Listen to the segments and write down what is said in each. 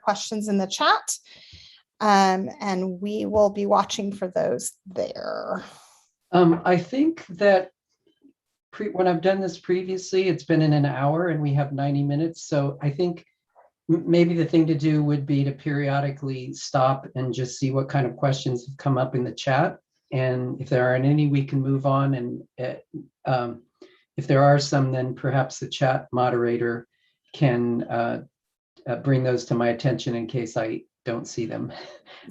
questions in the chat. And we will be watching for those there. I think that when I've done this previously, it's been in an hour and we have 90 minutes. So I think maybe the thing to do would be to periodically stop and just see what kind of questions have come up in the chat. And if there aren't any, we can move on. And if there are some, then perhaps the chat moderator can bring those to my attention in case I don't see them.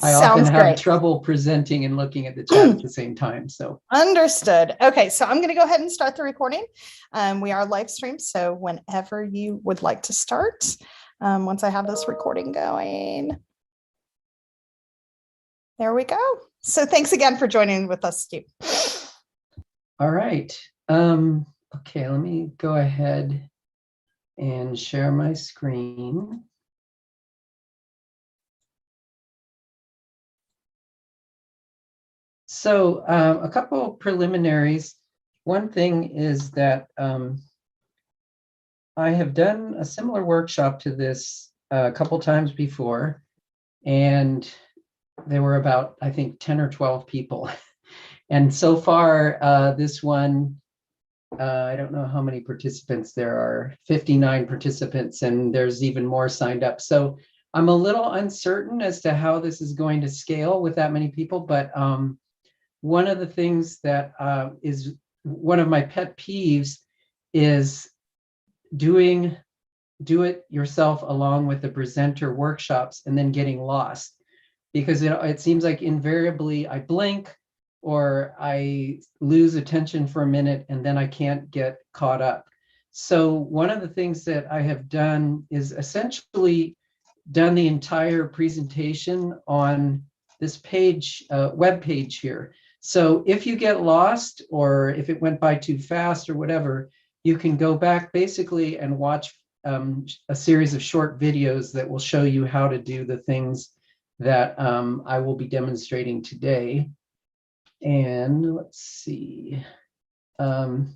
I often have trouble presenting and looking at the chat at the same time. So understood. Okay, so I'm going to go ahead and start the recording. We are live streamed, so whenever you would like to start, once I have this recording going. There we go. So thanks again for joining with us, Steve. All right. Okay, let me go ahead and share my screen. So a couple of preliminaries. One thing is that I have done a similar workshop to this a couple times before, and there were about, I think, 10 or 12 people. And so far, this one, I don't know how many participants there are, 59 participants, and there's even more signed up. So I'm a little uncertain as to how this is going to scale with that many people, but one of the things that is one of my pet peeves is do it yourself along with the presenter workshops and then getting lost, because it seems like invariably I blink or I lose attention for a minute and then I can't get caught up. So one of the things that I have done is essentially done the entire presentation on this page, web page here. So if you get lost or if it went by too fast or whatever, you can go back basically and watch a series of short videos that will show you how to do the things that I will be demonstrating today. And let's see. Oh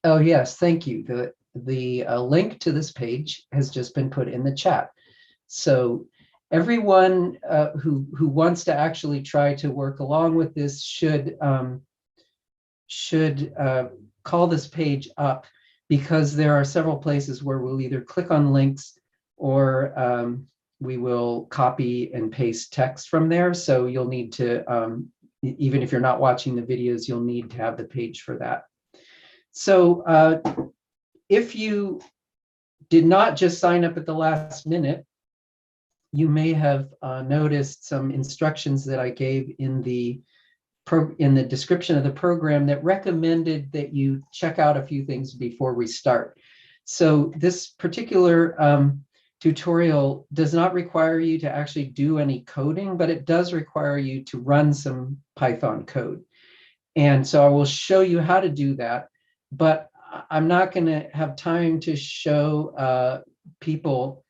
yes, thank you. The link to this page has just been put in the chat. So everyone who wants to actually try to work along with this should call this page up, because there are several places where we'll either click on links or we will copy and paste text from there. So you'll need to, even if you're not watching the videos, you'll need to have the page for that. So if you did not just sign up at the last minute, you may have noticed some instructions that I gave in the description of the program that recommended that you check out a few things before we start. So this particular tutorial does not require you to actually do any coding, but it does require you to run some Python code. And so I will show you how to do that, but I'm not going to have time to show people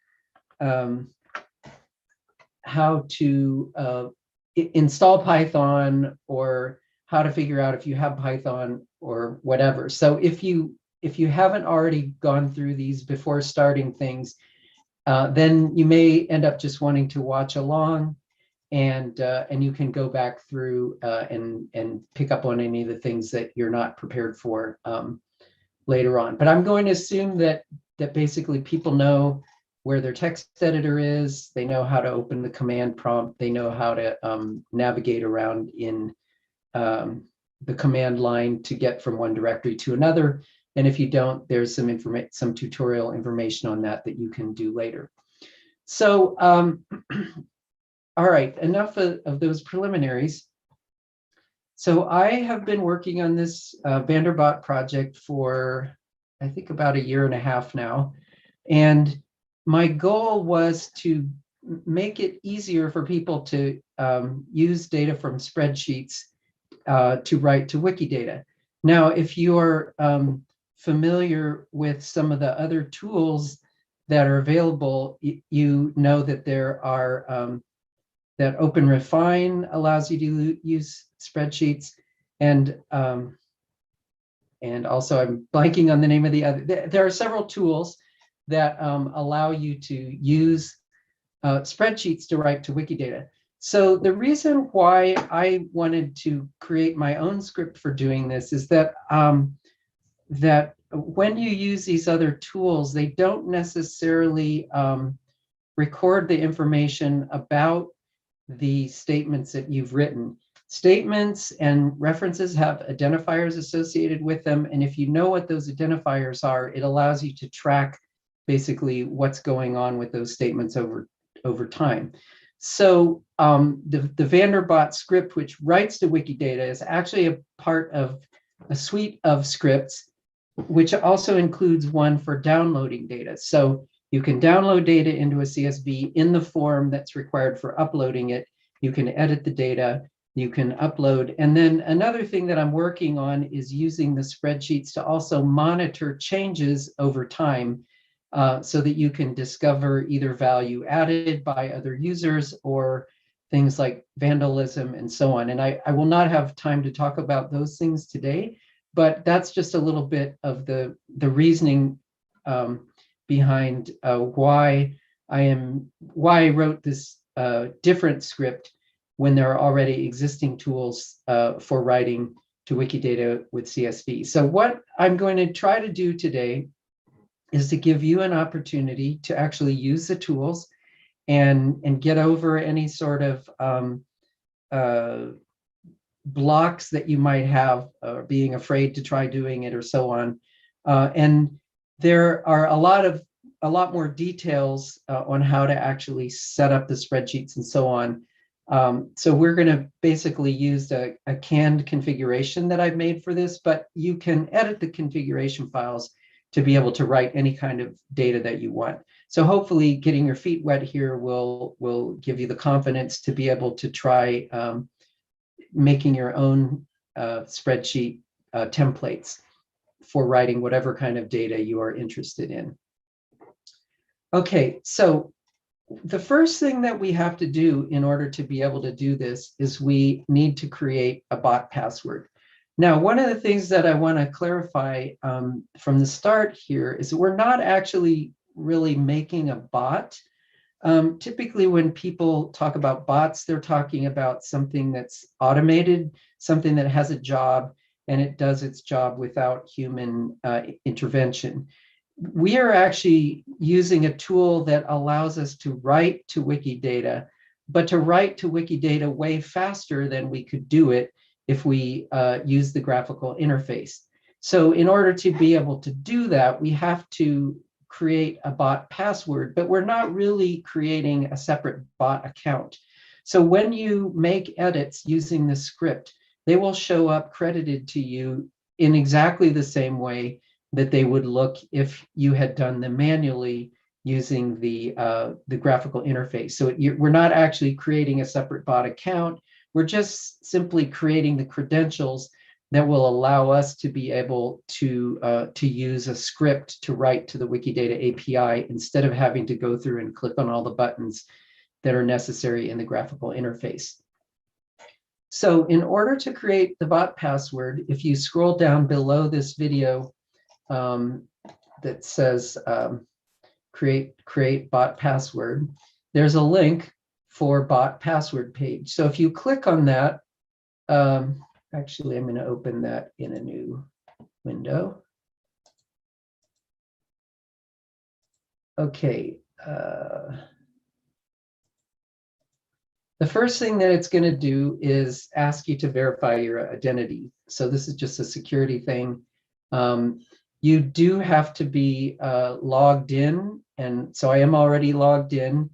how to install Python or how to figure out if you have Python or whatever. So if you haven't already gone through these before starting things, then you may end up just wanting to watch along, and you can go back through and pick up on any of the things that you're not prepared for later on. But I'm going to assume that basically people know where their text editor is, they know how to open the command prompt, they know how to navigate around in the command line to get from one directory to another. And if you don't, there's some tutorial information on that you can do later. So, all right, enough of those preliminaries. So I have been working on this Vanderbot project for, I think, about 1.5 years now. And my goal was to make it easier for people to use data from spreadsheets to write to Wikidata. Now, if you're familiar with some of the other tools that are available, you know that there are that OpenRefine allows you to use spreadsheets, and also I'm blanking on the name of the other. There are several tools that allow you to use spreadsheets to write to Wikidata. So the reason why I wanted to create my own script for doing this is that that when you use these other tools, they don't necessarily record the information about the statements that you've written. Statements and references have identifiers associated with them. And if you know what those identifiers are, it allows you to track basically what's going on with those statements over time. So the Vanderbot script, which writes to Wikidata, is actually a part of a suite of scripts, which also includes one for downloading data. So you can download data into a CSV in the form that's required for uploading it. You can edit the data, you can upload. And then another thing that I'm working on is using the spreadsheets to also monitor changes over time so that you can discover either value added by other users or things like vandalism and so on. And I will not have time to talk about those things today, but that's just a little bit of the reasoning behind why I wrote this different script when there are already existing tools for writing to Wikidata with CSV. So what I'm going to try to do today is to give you an opportunity to actually use the tools and get over any sort of blocks that you might have, being afraid to try doing it or so on. And there are a lot more details on how to actually set up the spreadsheets and so on. So we're going to basically use a canned configuration that I've made for this, but you can edit the configuration files to be able to write any kind of data that you want. So hopefully getting your feet wet here will give you the confidence to be able to try making your own spreadsheet templates for writing whatever kind of data you are interested in. Okay, so the first thing that we have to do in order to be able to do this is we need to create a bot password. Now, one of the things that I want to clarify from the start here is that we're not actually really making a bot. Typically, when people talk about bots, they're talking about something that's automated, something that has a job, and it does its job without human intervention. We are actually using a tool that allows us to write to Wikidata, but to write to Wikidata way faster than we could do it if we use the graphical interface. So in order to be able to do that, we have to create a bot password, but we're not really creating a separate bot account. So when you make edits using the script, they will show up credited to you in exactly the same way that they would look if you had done them manually using the graphical interface. So we're not actually creating a separate bot account. We're just simply creating the credentials that will allow us to be able to use a script to write to the Wikidata API instead of having to go through and click on all the buttons that are necessary in the graphical interface. So in order to create the bot password, if you scroll down below this video that says create bot password, there's a link for bot password page. So if you click on that, actually, I'm going to open that in a new window. Okay. The first thing that it's going to do is ask you to verify your identity. So this is just a security thing. You do have to be logged in. And so I am already logged in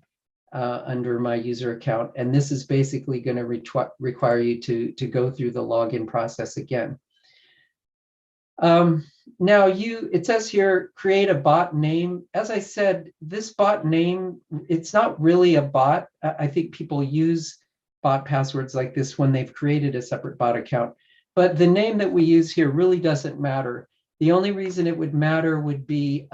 under my user account. And this is basically going to require you to go through the login process again. Now it says here, create a bot name. As I said, this bot name, it's not really a bot. I think people use bot passwords like this when they've created a separate bot account. But the name that we use here really doesn't matter. The only reason it would matter would be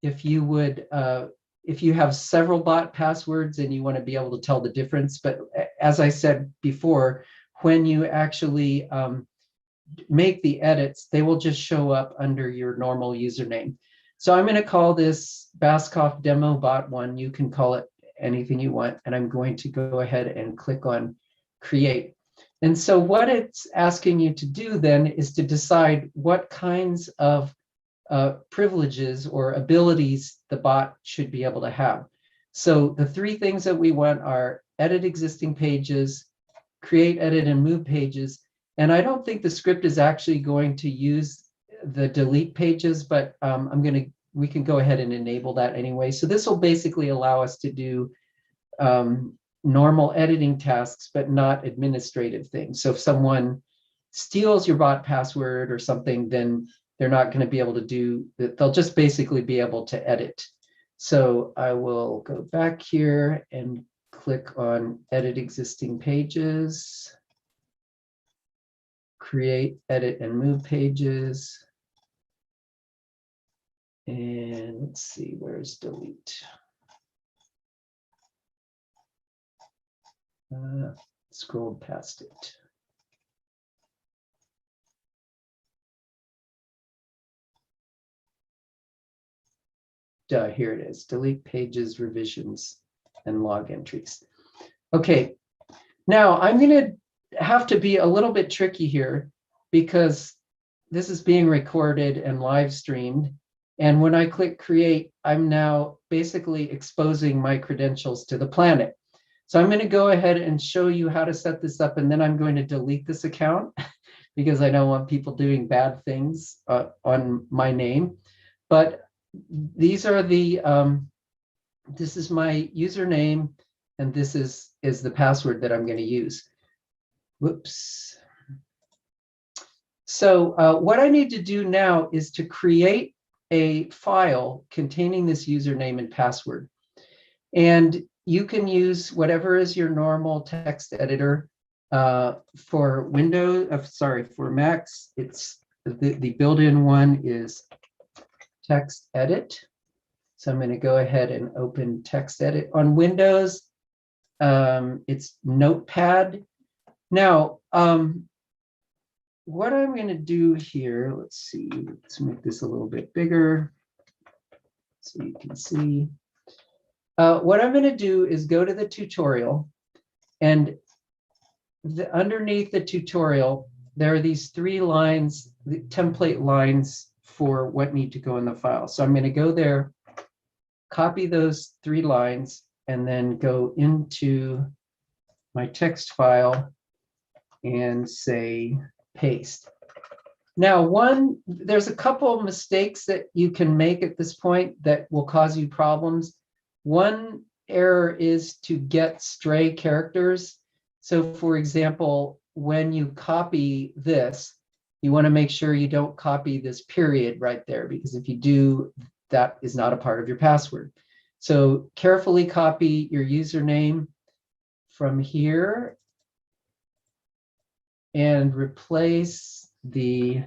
if you have several bot passwords and you want to be able to tell the difference. But as I said before, when you actually make the edits, they will just show up under your normal username. So I'm going to call this Baskauf demo bot 1. You can call it anything you want. And I'm going to go ahead and click on create. And so what it's asking you to do then is to decide what kinds of privileges or abilities the bot should be able to have. So the three things that we want are edit existing pages, create, edit, and move pages. And I don't think the script is actually going to use the delete pages, but we can go ahead and enable that anyway. So this will basically allow us to do normal editing tasks, but not administrative things. So if someone steals your bot password or something, then they're not going to be able to do that. They'll just basically be able to edit. So I will go back here and click on edit existing pages, create, edit, and move pages. And let's see, where's delete? Scrolled past it. Here it is, delete pages, revisions, and log entries. Okay, now I'm going to have to be a little bit tricky here because this is being recorded and live streamed. And when I click create, I'm now basically exposing my credentials to the planet. So I'm going to go ahead and show you how to set this up, and then I'm going to delete this account because I don't want people doing bad things on my name. But these are the, this is my username, and this is the password that I'm going to use. Whoops. So what I need to do now is to create a file containing this username and password. And you can use whatever is your normal text editor. For Windows, for Macs, it's the built-in one is text edit. So I'm going to go ahead and open text edit. On Windows, it's Notepad. Now, what I'm going to do here, let's see, let's make this a little bit bigger so you can see. What I'm going to do is go to the tutorial, and underneath the tutorial, there are these 3 lines, the template lines for what need to go in the file. So I'm going to go there, copy those 3 lines, and then go into my text file and say paste. Now, there's a couple of mistakes that you can make at this point that will cause you problems. One error is to get stray characters. So for example, when you copy this, you want to make sure you don't copy this period right there, because if you do, that is not a part of your password. So carefully copy your username from here and replace this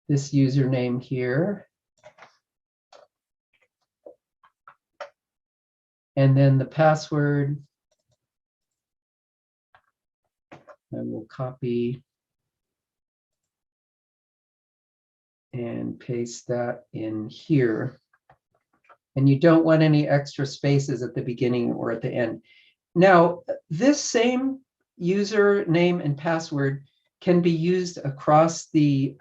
username here. And then the password, I will copy and paste that in here. And you don't want any extra spaces at the beginning or at the end. Now, this same username and password can be used across the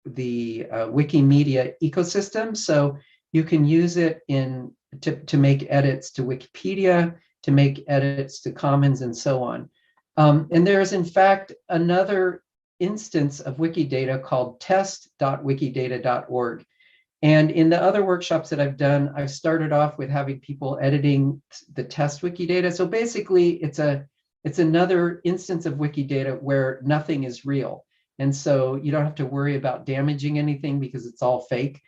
Wikimedia ecosystem. So you can use it to make edits to Wikipedia, to make edits to Commons, and so on. And there is, in fact, another instance of Wikidata called test.wikidata.org. And in the other workshops that I've done, I've started off with having people editing the test Wikidata. So basically, it's another instance of Wikidata where nothing is real. And so you don't have to worry about damaging anything because it's all fake.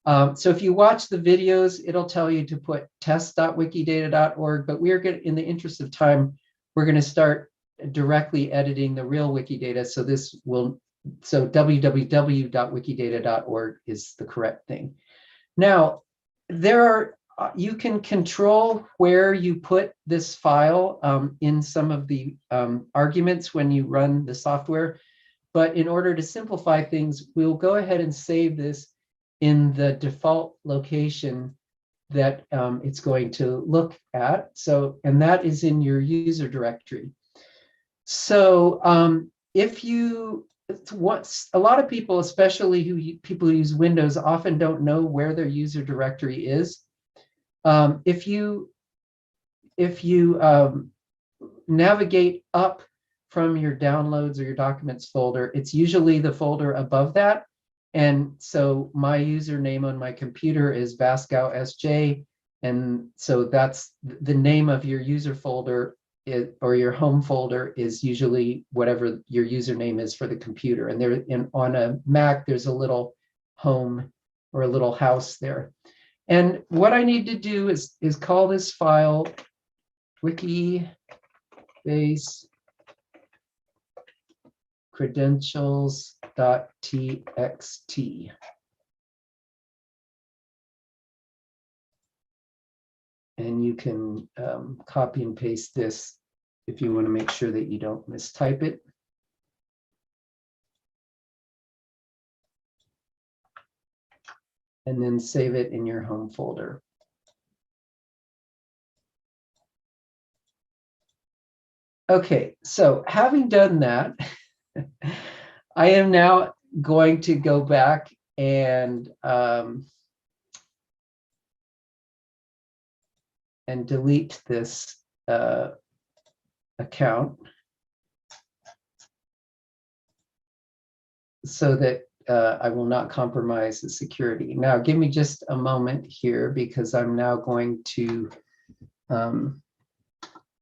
So if you watch the videos, it'll tell you to put test.wikidata.org, but in the interest of time, we're going to start directly editing the real Wikidata. So www.wikidata.org is the correct thing. Now, you can control where you put this file in some of the arguments when you run the software. But in order to simplify things, we'll go ahead and save this in the default location that it's going to look at. So, and that is in your user directory. So if you, a lot of people, especially people who use Windows, often don't know where their user directory is. If you navigate up from your downloads or your documents folder, it's usually the folder above that. And so my username on my computer is Baskauf SJ. And so that's the name of your user folder or your home folder is usually whatever your username is for the computer. And on a Mac, there's a little home or a little house there. And what I need to do is call this file Wikibase credentials.txt. And you can copy and paste this if you want to make sure that you don't mistype it. And then save it in your home folder. Okay, so having done that, I am now going to go back and delete this account so that I will not compromise the security. Now, give me just a moment here because I'm now going to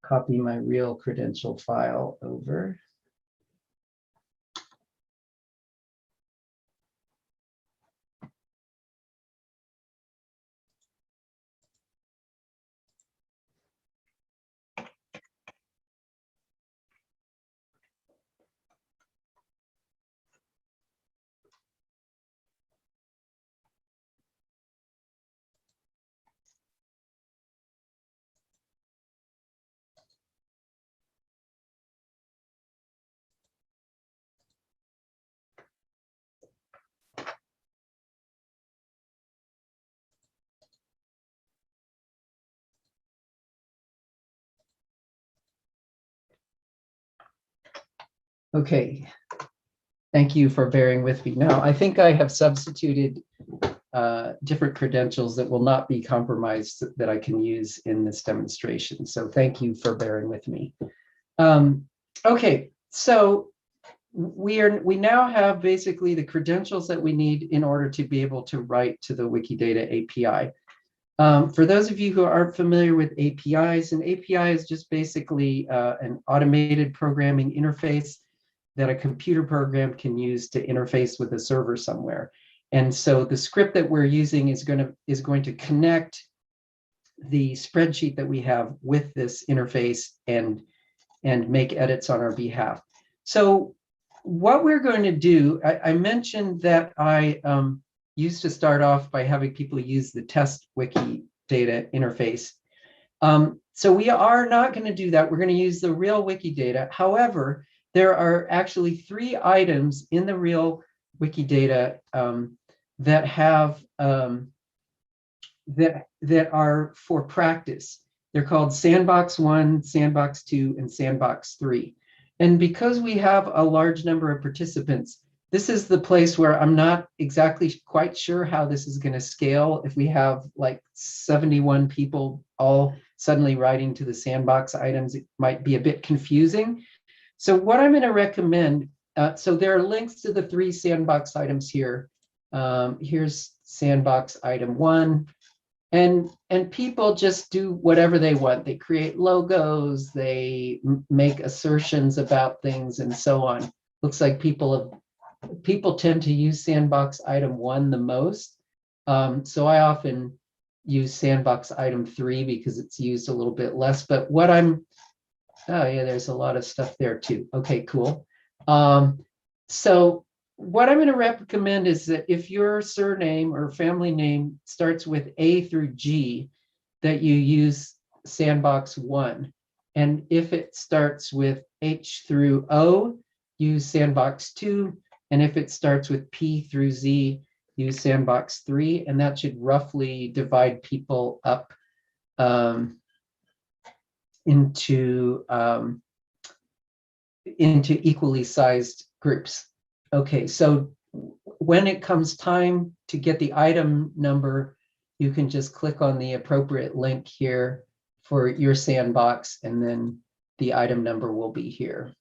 copy my real credential file over. Okay, thank you for bearing with me. Now, I think I have substituted different credentials that will not be compromised that I can use in this demonstration. So thank you for bearing with me. Okay, so we now have basically the credentials that we need in order to be able to write to the Wikidata API. For those of you who aren't familiar with APIs, an API is just basically an automated programming interface that a computer program can use to interface with a server somewhere. And so the script that we're using is going to connect the spreadsheet that we have with this interface and make edits on our behalf. So what we're going to do, I mentioned that I used to start off by having people use the test Wikidata interface. So we are not going to do that. We're going to use the real Wikidata. However, there are actually 3 items in the real Wikidata that have that are for practice. They're called Sandbox 1, Sandbox 2, and Sandbox 3. And because we have a large number of participants, this is the place where I'm not exactly quite sure how this is going to scale. If we have like 71 people all suddenly writing to the sandbox items, it might be a bit confusing. So what I'm going to recommend, so there are links to the 3 sandbox items here. Here's sandbox item 1. And people just do whatever they want. They create logos, they make assertions about things, and so on. Looks like people tend to use sandbox item 1 the most. So I often use sandbox item 3 because it's used a little bit less. But what oh yeah, there's a lot of stuff there too. Okay, cool. So what I'm going to recommend is that if your surname or family name starts with A through G, that you use sandbox 1. And if it starts with H through O, use sandbox 2. And if it starts with P through Z, use sandbox 3, and that should roughly divide people up into equally sized groups. Okay, so when it comes time to get the item number, you can just click on the appropriate link here for your sandbox, and then the item number will be here.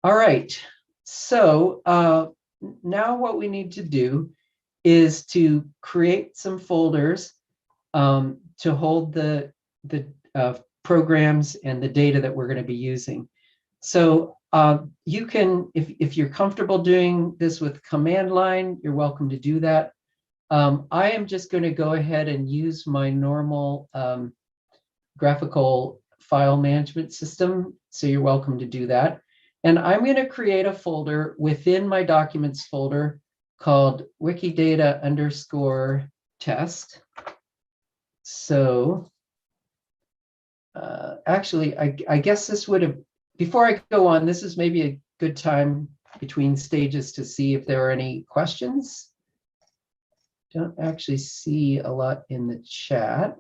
All right, so now what we need to do is to create some folders to hold the programs and the data that we're going to be using. So you can, if you're comfortable doing this with command line, you're welcome to do that. I am just going to go ahead and use my normal graphical file management system. So you're welcome to do that. And I'm going to create a folder within my documents folder called Wikidata_test. So actually, I guess this would have, before I go on, this is maybe a good time between stages to see if there are any questions. Don't actually see a lot in the chat.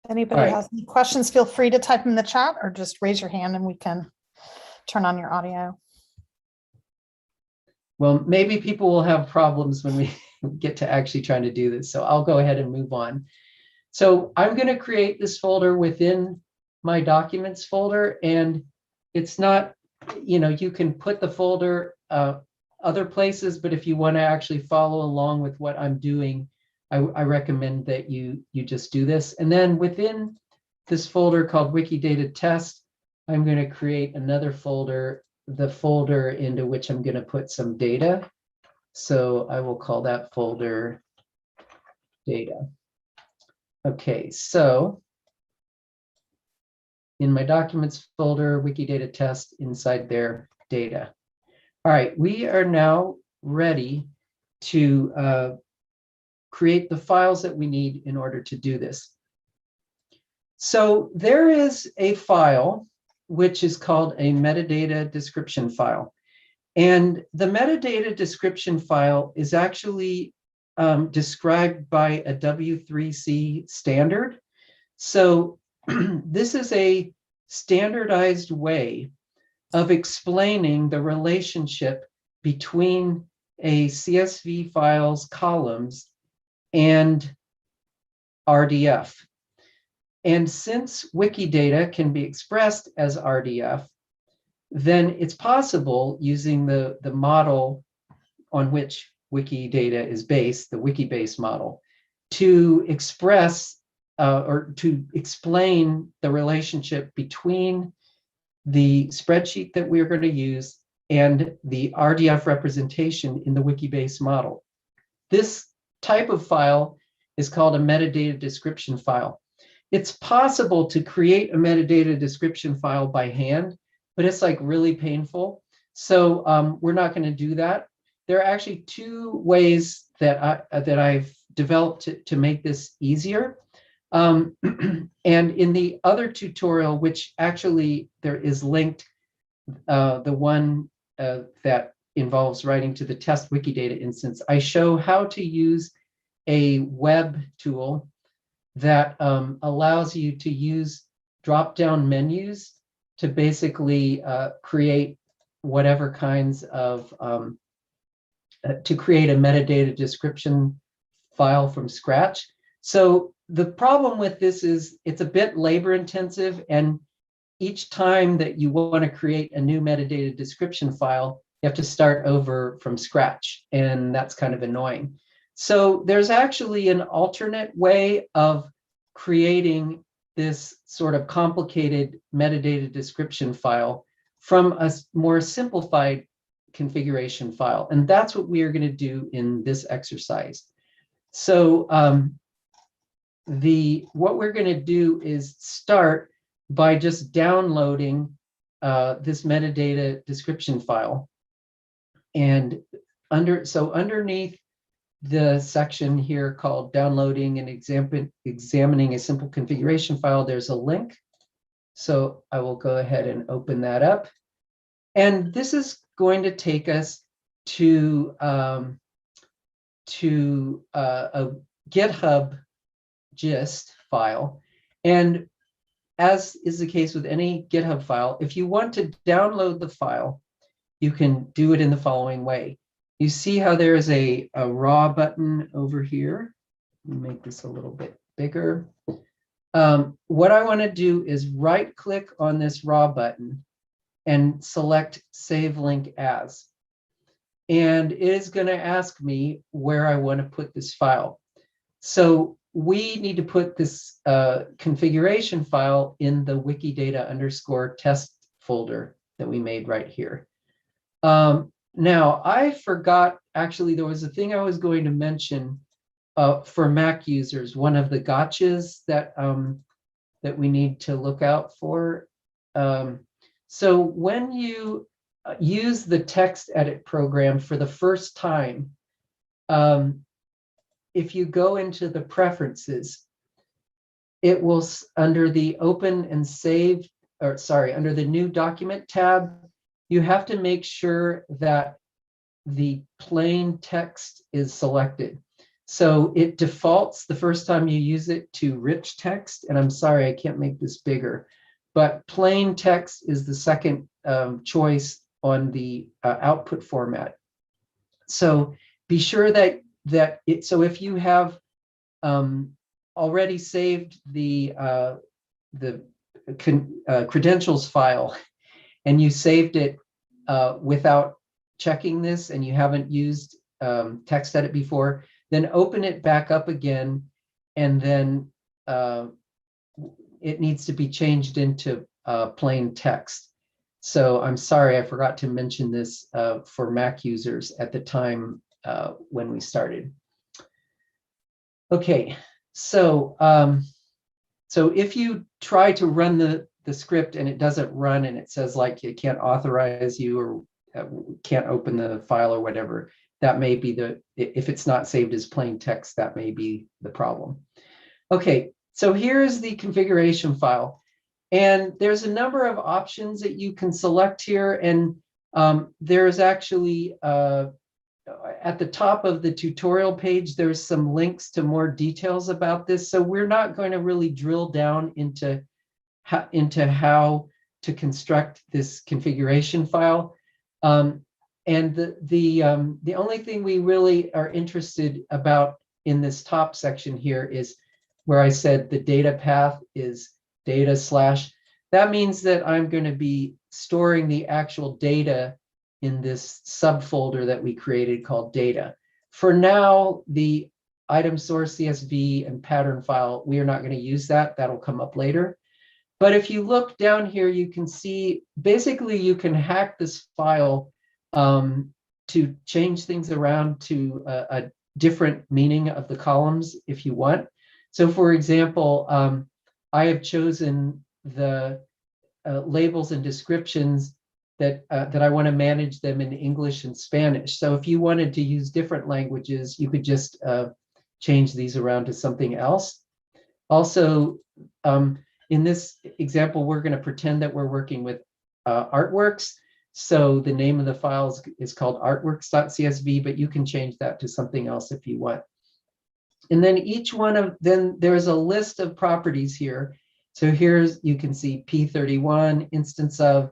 Anybody has any questions, feel free to type in the chat or just raise your hand and we can turn on your audio. Well, maybe people will have problems when we get to actually trying to do this. So I'll go ahead and move on. So I'm going to create this folder within my documents folder, and it's not, you can put the folder other places, but if you want to actually follow along with what I'm doing, I recommend that you just do this. And then within this folder called Wikidata test, I'm going to create another folder, the folder into which I'm going to put some data. So I will call that folder data. Okay, so in my documents folder, Wikidata test, inside there, data. All right, we are now ready to create the files that we need in order to do this. So there is a file which is called a metadata description file. And the metadata description file is actually described by a W3C standard. So this is a standardized way of explaining the relationship between a CSV file's columns and RDF. And since Wikidata can be expressed as RDF, then it's possible using the model on which Wikidata is based, the Wikibase model, to express or to explain the relationship between the spreadsheet that we're going to use and the RDF representation in the Wikibase model. This type of file is called a metadata description file. It's possible to create a metadata description file by hand, but it's like really painful. So we're not going to do that. There are actually two ways that I've developed to make this easier. And in the other tutorial, which actually there is linked, the one that involves writing to the test Wikidata instance, I show how to use a web tool that allows you to use drop-down menus to basically create whatever kinds of, to create a metadata description file from scratch. So the problem with this is it's a bit labor intensive, and each time that you want to create a new metadata description file, you have to start over from scratch, and that's kind of annoying. So there's actually an alternate way of creating this sort of complicated metadata description file from a more simplified configuration file. And that's what we are going to do in this exercise. So what we're going to do is start by just downloading this metadata description file. And underneath the section here called downloading and examining a simple configuration file, there's a link. So I will go ahead and open that up. And this is going to take us to a GitHub gist file. And as is the case with any GitHub file, if you want to download the file, you can do it in the following way. You see how there is a raw button over here. Let me make this a little bit bigger. What I want to do is right click on this raw button and select Save Link As. And it is going to ask me where I want to put this file. So we need to put this configuration file in the Wikidata _test folder that we made right here. Now, I forgot, actually, there was a thing I was going to mention for Mac users, one of the gotchas that, that we need to look out for. So when you use the text edit program for the first time, if you go into the preferences, it will, under the open and save, or sorry, under the new document tab, you have to make sure that the plain text is selected. So it defaults the first time you use it to rich text, and I'm sorry, I can't make this bigger, but plain text is the second choice on the output format. So be sure that so if you have already saved the credentials file and you saved it without checking this and you haven't used text edit before, then open it back up again, and then it needs to be changed into plain text. So I'm sorry, I forgot to mention this for Mac users at the time when we started. Okay, so so if you try to run the script and it doesn't run and it says like it can't authorize you or can't open the file or whatever, that may be if it's not saved as plain text, that may be the problem. Okay, so here's the configuration file. And there's a number of options that you can select here. And there's actually, at the top of the tutorial page, there's some links to more details about this. So we're not going to really drill down into how to construct this configuration file. And the only thing we really are interested about in this top section here is where I said the data path is data slash. That means that I'm going to be storing the actual data in this subfolder that we created called data. For now, the item source CSV and pattern file, we are not going to use that. That'll come up later. But if you look down here, you can see basically you can hack this file to change things around to a different meaning of the columns if you want. So for example, I have chosen the labels and descriptions that I want to manage them in English and Spanish. So if you wanted to use different languages, you could just change these around to something else. Also, in this example, we're going to pretend that we're working with artworks. So the name of the file is called artworks.csv, but you can change that to something else if you want. And then then there's a list of properties here. So here's, you can see P31, instance of,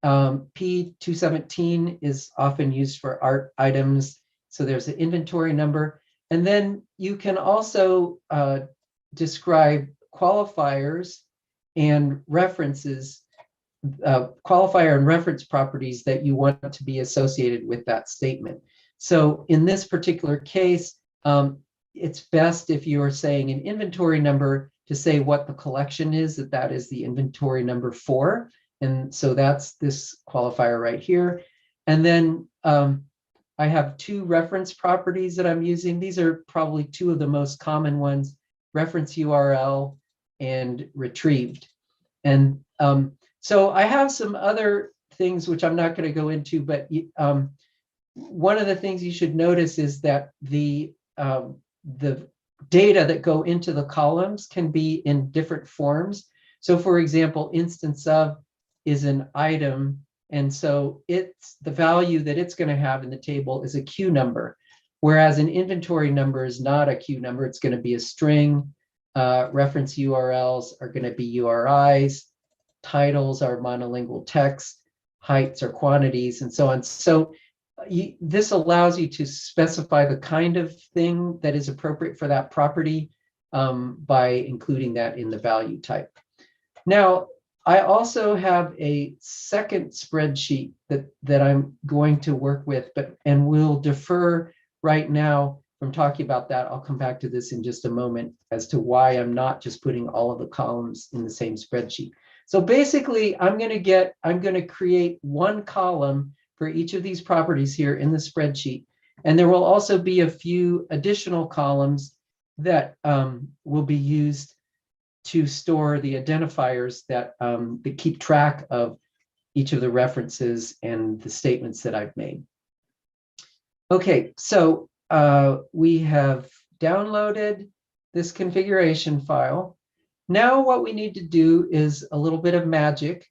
P217 is often used for art items. So there's an inventory number. And then you can also describe qualifiers and references, qualifier and reference properties that you want to be associated with that statement. So in this particular case, it's best if you are saying an inventory number to say what the collection is, that is the inventory number 4. And so that's this qualifier right here. And then I have 2 reference properties that I'm using. These are probably 2 of the most common ones, reference URL and retrieved. And so I have some other things which I'm not going to go into, but one of the things you should notice is that the data that go into the columns can be in different forms. So for example, instance of is an item And so it's the value that it's going to have in the table is a Q number, whereas an inventory number is not a Q number. It's going to be a string. Reference URLs are going to be URIs. Titles are monolingual text. Heights are quantities, and so on. So this allows you to specify the kind of thing that is appropriate for that property by including that in the value type. Now, I also have a second spreadsheet that I'm going to work with, and we'll defer right now from talking about that. I'll come back to this in just a moment as to why I'm not just putting all of the columns in the same spreadsheet. So basically, I'm going to create one column for each of these properties here in the spreadsheet. And there will also be a few additional columns that will be used to store the identifiers that keep track of each of the references and the statements that I've made. Okay, so we have downloaded this configuration file. Now what we need to do is a little bit of magic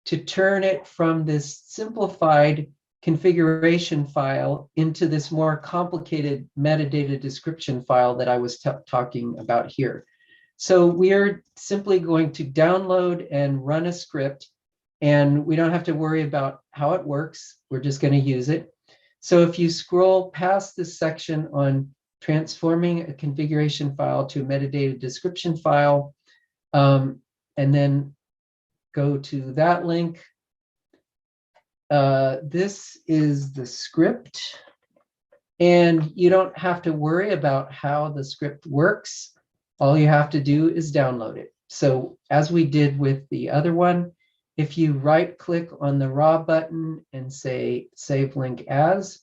to turn it from this simplified configuration file into this more complicated metadata description file that I was talking about here. So we are simply going to download and run a script, and we don't have to worry about how it works. We're just going to use it. So if you scroll past this section on transforming a configuration file to a metadata description file, and then go to that link, this is the script, and you don't have to worry about how the script works. All you have to do is download it. So as we did with the other one, if you right click on the raw button and say save link as,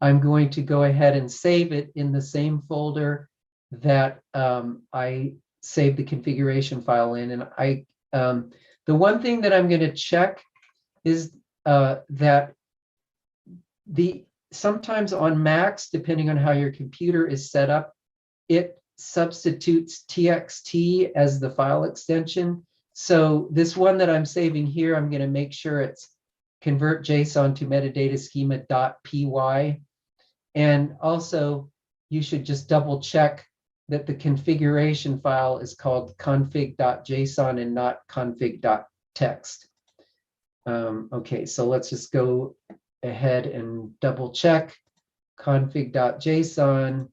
I'm going to go ahead and save it in the same folder that I saved the configuration file in. And the one thing that I'm going to check is that sometimes on Macs, depending on how your computer is set up, it substitutes txt as the file extension. So this one that I'm saving here, I'm going to make sure it's convert JSON to metadata schema.py. And also, you should just double check that the configuration file is called config.json and not config.txt. Okay, so let's just go ahead and double check config.json,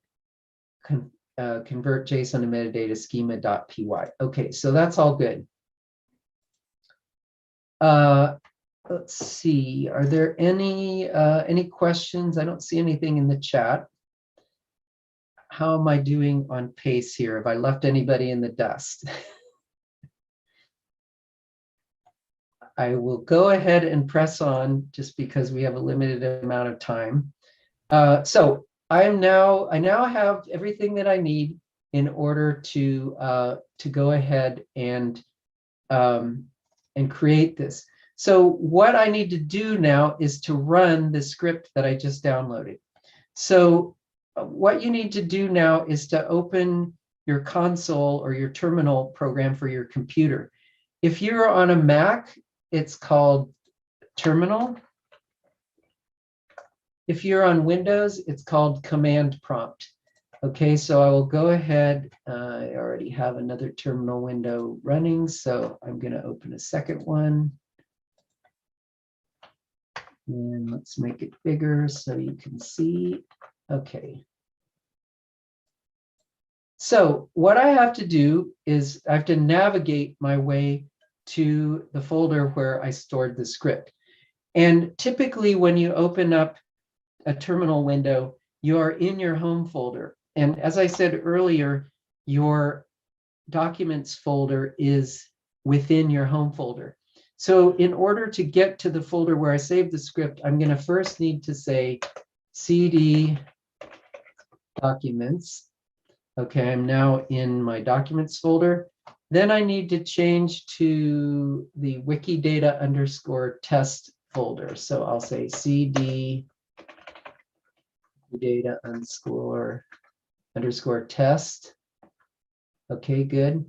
convert JSON to metadata schema.py. Okay, so that's all good. Let's see, are there any questions? I don't see anything in the chat. How am I doing on pace here? Have I left anybody in the dust? I will go ahead and press on just because we have a limited amount of time. So I now have everything that I need in order to go ahead and create this. So what I need to do now is to run the script that I just downloaded. So what you need to do now is to open your console or your terminal program for your computer. If you're on a Mac, it's called Terminal. If you're on Windows, it's called Command Prompt. Okay, so I will go ahead. I already have another terminal window running, so I'm going to open a second one. And let's make it bigger so you can see. Okay. So what I have to do is I have to navigate my way to the folder where I stored the script. And typically when you open up a terminal window, you are in your home folder. And as I said earlier, your documents folder is within your home folder. So in order to get to the folder where I saved the script, I'm going to first need to say cd documents. Okay, I'm now in my documents folder. Then I need to change to the Wikidata _test folder. So I'll say cd data _ test. Okay, good.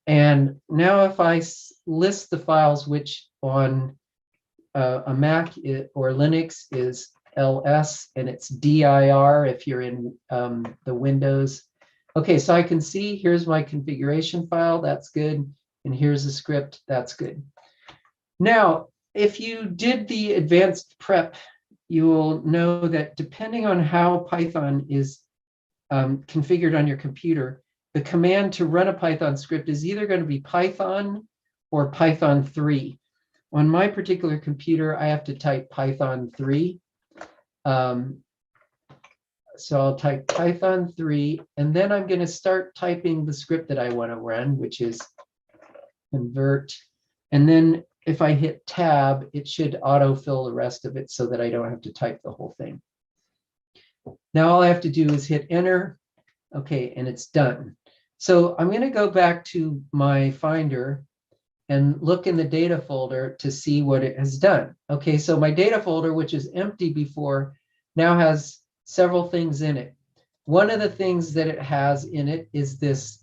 And now if I list the files which on a Mac or Linux is ls, and it's dir if you're in the Windows. Okay, so I can see here's my configuration file. That's good. And here's the script. That's good. Now, if you did the advanced prep, you will know that depending on how Python is configured on your computer, the command to run a Python script is either going to be Python or Python 3. On my particular computer, I have to type Python 3. So I'll type Python 3, and then I'm going to start typing the script that I want to run, which is convert. And then if I hit tab, it should autofill the rest of it so that I don't have to type the whole thing. Now all I have to do is hit enter. Okay, and it's done. So I'm going to go back to my Finder and look in the data folder to see what it has done. Okay, so my data folder, which is empty before, now has several things in it. One of the things that it has in it is this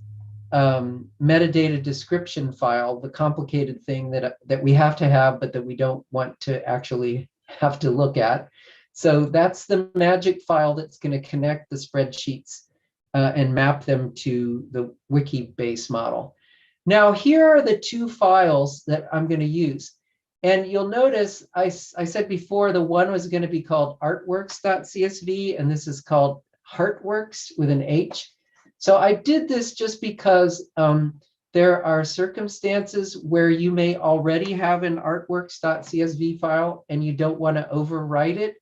metadata description file, the complicated thing that we have to have, but that we don't want to actually have to look at. So that's the magic file that's going to connect the spreadsheets and map them to the Wikibase model. Now, here are the two files that I'm going to use. And you'll notice I said before the one was going to be called artworks.csv, and this is called heartworks with an H. So I did this just because there are circumstances where you may already have an artworks.csv file and you don't want to overwrite it.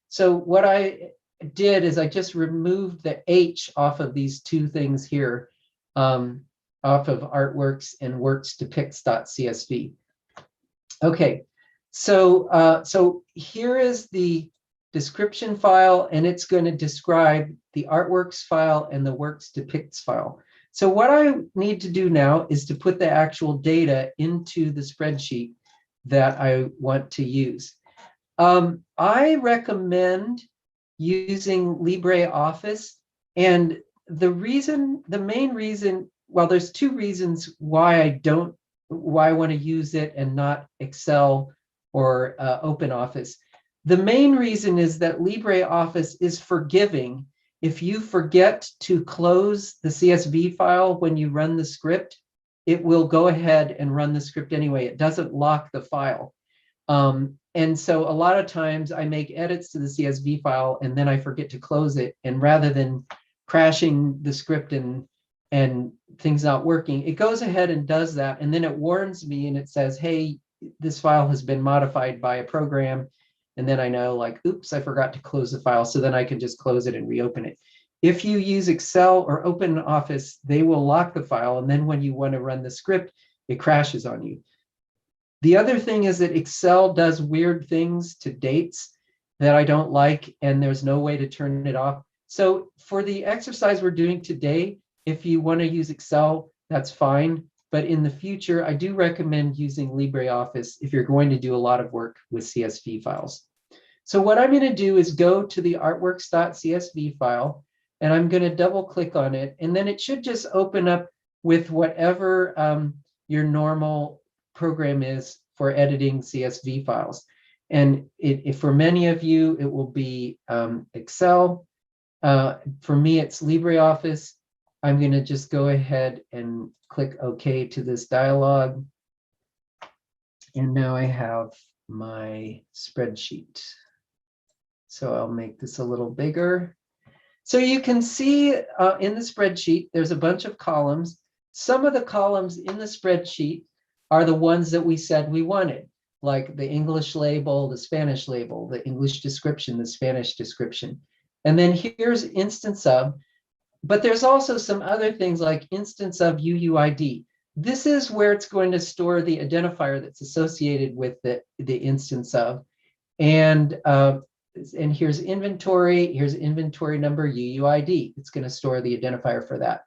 So what I did is I just removed the H off of these two things here, off of artworks and works.depicts.csv. Okay, so here is the description file, and it's going to describe the artworks file and the works depicts file. So what I need to do now is to put the actual data into the spreadsheet that I want to use. I recommend using LibreOffice, and the main reason, well, there's two reasons why I want to use it and not Excel or OpenOffice. The main reason is that LibreOffice is forgiving. If you forget to close the CSV file when you run the script, it will go ahead and run the script anyway. It doesn't lock the file. And so a lot of times I make edits to the CSV file and then I forget to close it. And rather than crashing the script and things not working, it goes ahead and does that. And then it warns me and it says, hey, this file has been modified by a program. And then I know, like, oops, I forgot to close the file. So then I can just close it and reopen it. If you use Excel or OpenOffice, they will lock the file. And then when you want to run the script, it crashes on you. The other thing is that Excel does weird things to dates that I don't like, and there's no way to turn it off. So for the exercise we're doing today, if you want to use Excel, that's fine. But in the future, I do recommend using LibreOffice if you're going to do a lot of work with CSV files. So what I'm going to do is go to the artworks.csv file, and I'm going to double click on it. And then it should just open up with whatever your normal program is for editing CSV files. And for many of you, it will be Excel. For me, it's LibreOffice. I'm going to just go ahead and click OK to this dialog. And now I have my spreadsheet. So I'll make this a little bigger. So you can see in the spreadsheet, there's a bunch of columns. Some of the columns in the spreadsheet are the ones that we said we wanted, like the English label, the Spanish label, the English description, the Spanish description. And then here's instance of, but there's also some other things like instance of UUID. This is where it's going to store the identifier that's associated with the instance of. And here's inventory number UUID. It's going to store the identifier for that.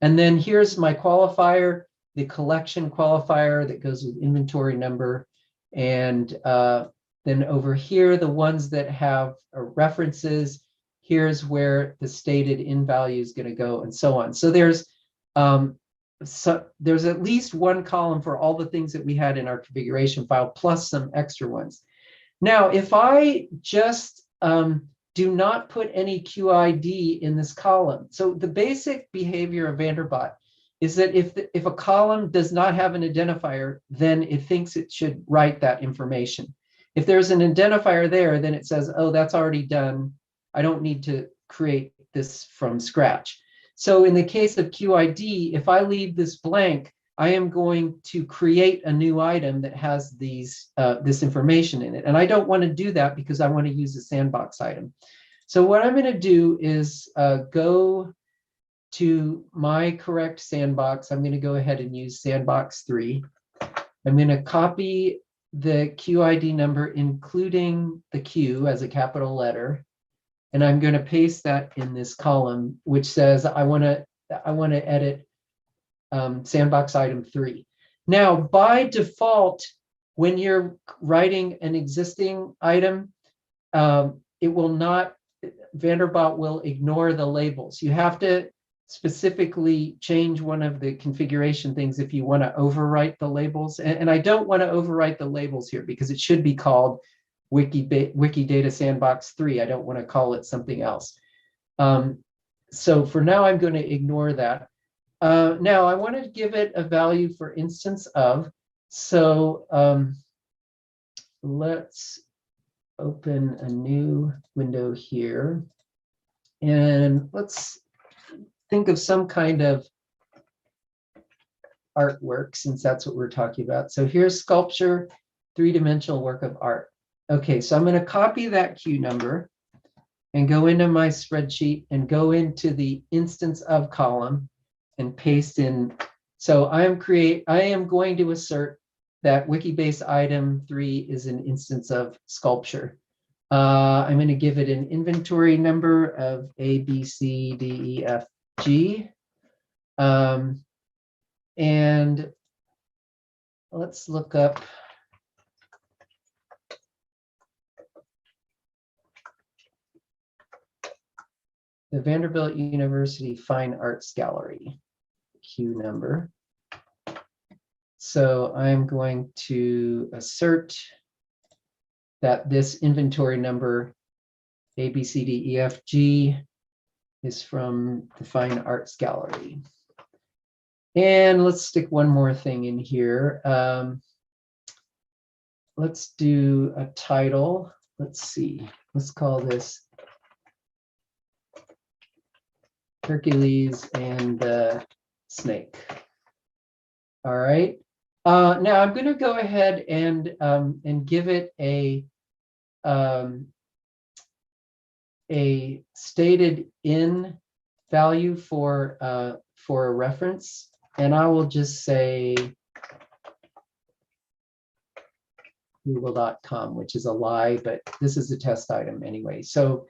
And then here's my qualifier, the collection qualifier that goes with inventory number. And then over here, the ones that have references, here's where the stated in value is going to go, and so on. So there's at least one column for all the things that we had in our configuration file, plus some extra ones. Now, if I just do not put any QID in this column, so the basic behavior of Vanderbilt is that if a column does not have an identifier, then it thinks it should write that information. If there's an identifier there, then it says, oh, that's already done. I don't need to create this from scratch. So in the case of QID, if I leave this blank, I am going to create a new item that has this information in it. And I don't want to do that because I want to use a sandbox item. So what I'm going to do is go to my correct sandbox. I'm going to go ahead and use sandbox 3. I'm going to copy the QID number, including the Q as a capital letter. And I'm going to paste that in this column, which says I want to edit sandbox item 3. Now, by default, when you're writing an existing item, it will not, Vanderbilt will ignore the labels. You have to specifically change one of the configuration things if you want to overwrite the labels. And I don't want to overwrite the labels here because it should be called Wikidata Sandbox 3. I don't want to call it something else. So for now, I'm going to ignore that. Now I want to give it a value for instance of. So let's open a new window here. And let's think of some kind of artwork, since that's what we're talking about. So here's sculpture, 3-dimensional work of art. Okay, so I'm going to copy that Q number and go into my spreadsheet and go into the instance of column and paste in. So I am going to assert that Wikibase item 3 is an instance of sculpture. I'm going to give it an inventory number of A, B, C, D, E, F, G. And let's look up the Vanderbilt University Fine Arts Gallery Q number. So I'm going to assert that this inventory number A, B, C, D, E, F, G is from the Fine Arts Gallery. And let's stick one more thing in here. Let's do a title. Let's see. Let's call this Hercules and the Snake. All right. Now I'm going to go ahead and give it a stated in value for a reference, and I will just say google.com, which is a lie, but this is a test item anyway. So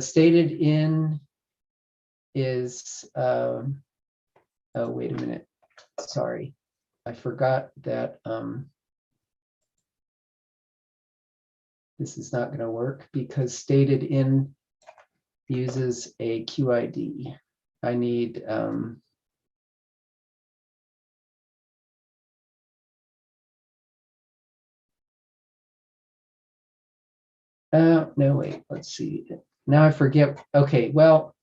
stated in is oh, wait a minute, sorry, I forgot that this is not going to work because stated in uses a QID. I need no, wait, let's see. Now I forget. Okay, well,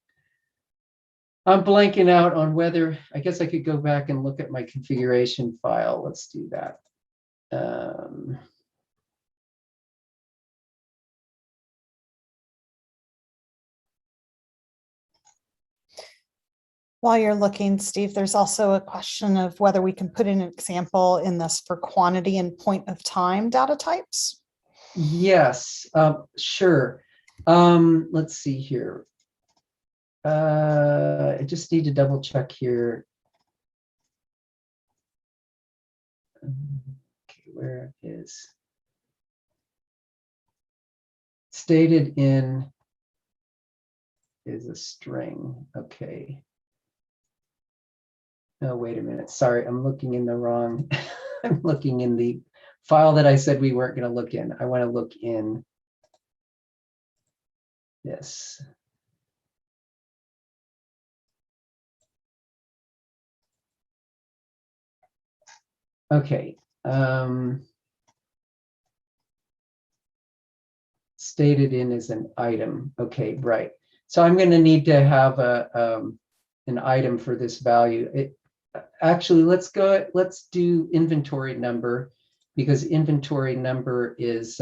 I'm blanking out on whether, I guess I could go back and look at my configuration file. Let's do that. While you're looking, Steve, there's also a question of whether we can put in an example in this for quantity and point of time data types. Yes, sure. Let's see here. I just need to double check here. Okay, where is stated in is a string. Okay. Oh, wait a minute. Sorry, I'm looking in the wrong. I'm looking in the file that I said we weren't going to look in. I want to look in this. Okay. stated in as an item. Okay, right. So I'm going to need to have an item for this value. Actually, let's do inventory number, because inventory number is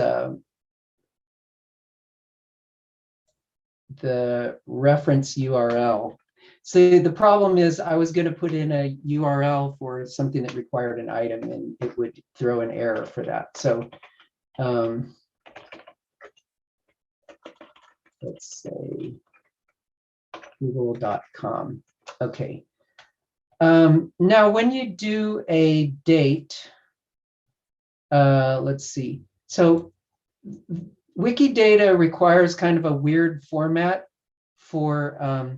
the reference URL. So the problem is I was going to put in a URL for something that required an item, and it would throw an error for that. So let's say google.com. Okay. Now, when you do a date, let's see. So Wikidata requires kind of a weird format for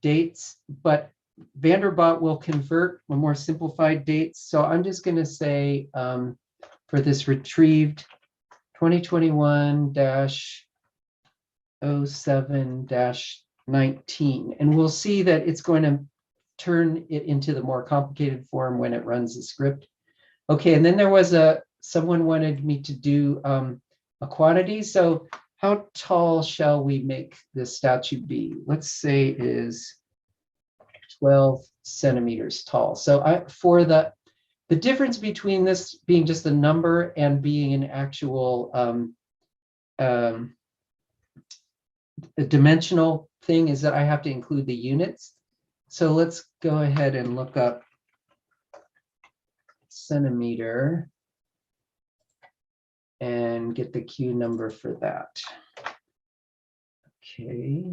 dates, but Vanderbilt will convert a more simplified dates. So I'm just going to say for this retrieved 2021-07-19, and we'll see that it's going to turn it into the more complicated form when it runs the script. Okay, and then there was someone wanted me to do a quantity. So how tall shall we make this statue be? Let's say it is 12 centimeters tall. So for the difference between this being just a number and being an actual a dimensional thing is that I have to include the units. So let's go ahead and look up centimeter and get the Q number for that. Okay.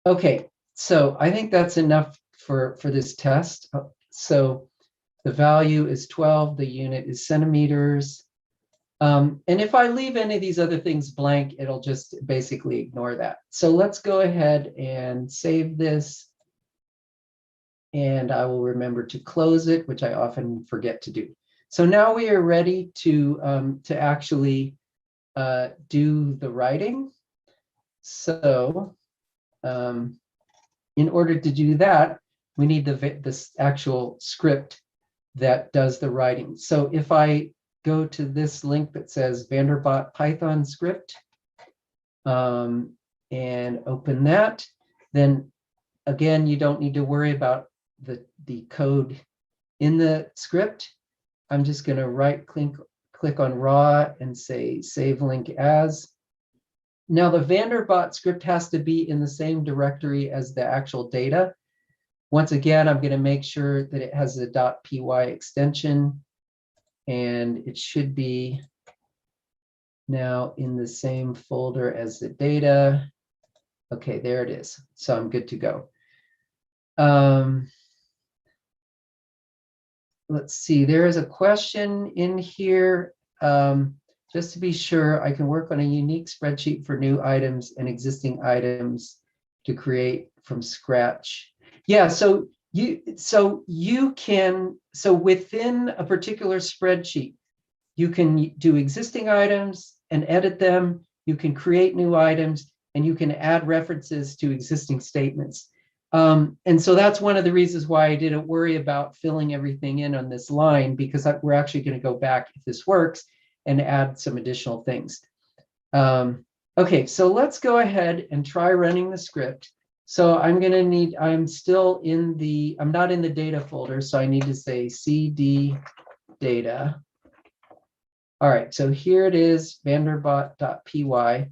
Okay, so I think that's enough for this test. So the value is 12, the unit is centimeters. And if I leave any of these other things blank, it'll just basically ignore that. So let's go ahead and save this. And I will remember to close it, which I often forget to do. So now we are ready to actually do the writing. So in order to do that, we need this actual script that does the writing. So if I go to this link that says Vanderbilt Python script and open that, then again, you don't need to worry about the code in the script. I'm just going to click on raw and say save link as. Now the Vanderbilt script has to be in the same directory as the actual data. Once again, I'm going to make sure that it has the .py extension, and it should be now in the same folder as the data. Okay, there it is. So I'm good to go. Let's see, there is a question in here. Just to be sure, I can work on a unique spreadsheet for new items and existing items to create from scratch. Yeah, so within a particular spreadsheet, you can do existing items and edit them. You can create new items, and you can add references to existing statements. And so that's one of the reasons why I didn't worry about filling everything in on this line, because we're actually going to go back, if this works, and add some additional things. Okay, so let's go ahead and try running the script. So I'm not in the data folder, so I need to say cd data. All right, so here it is, vanderbilt.py.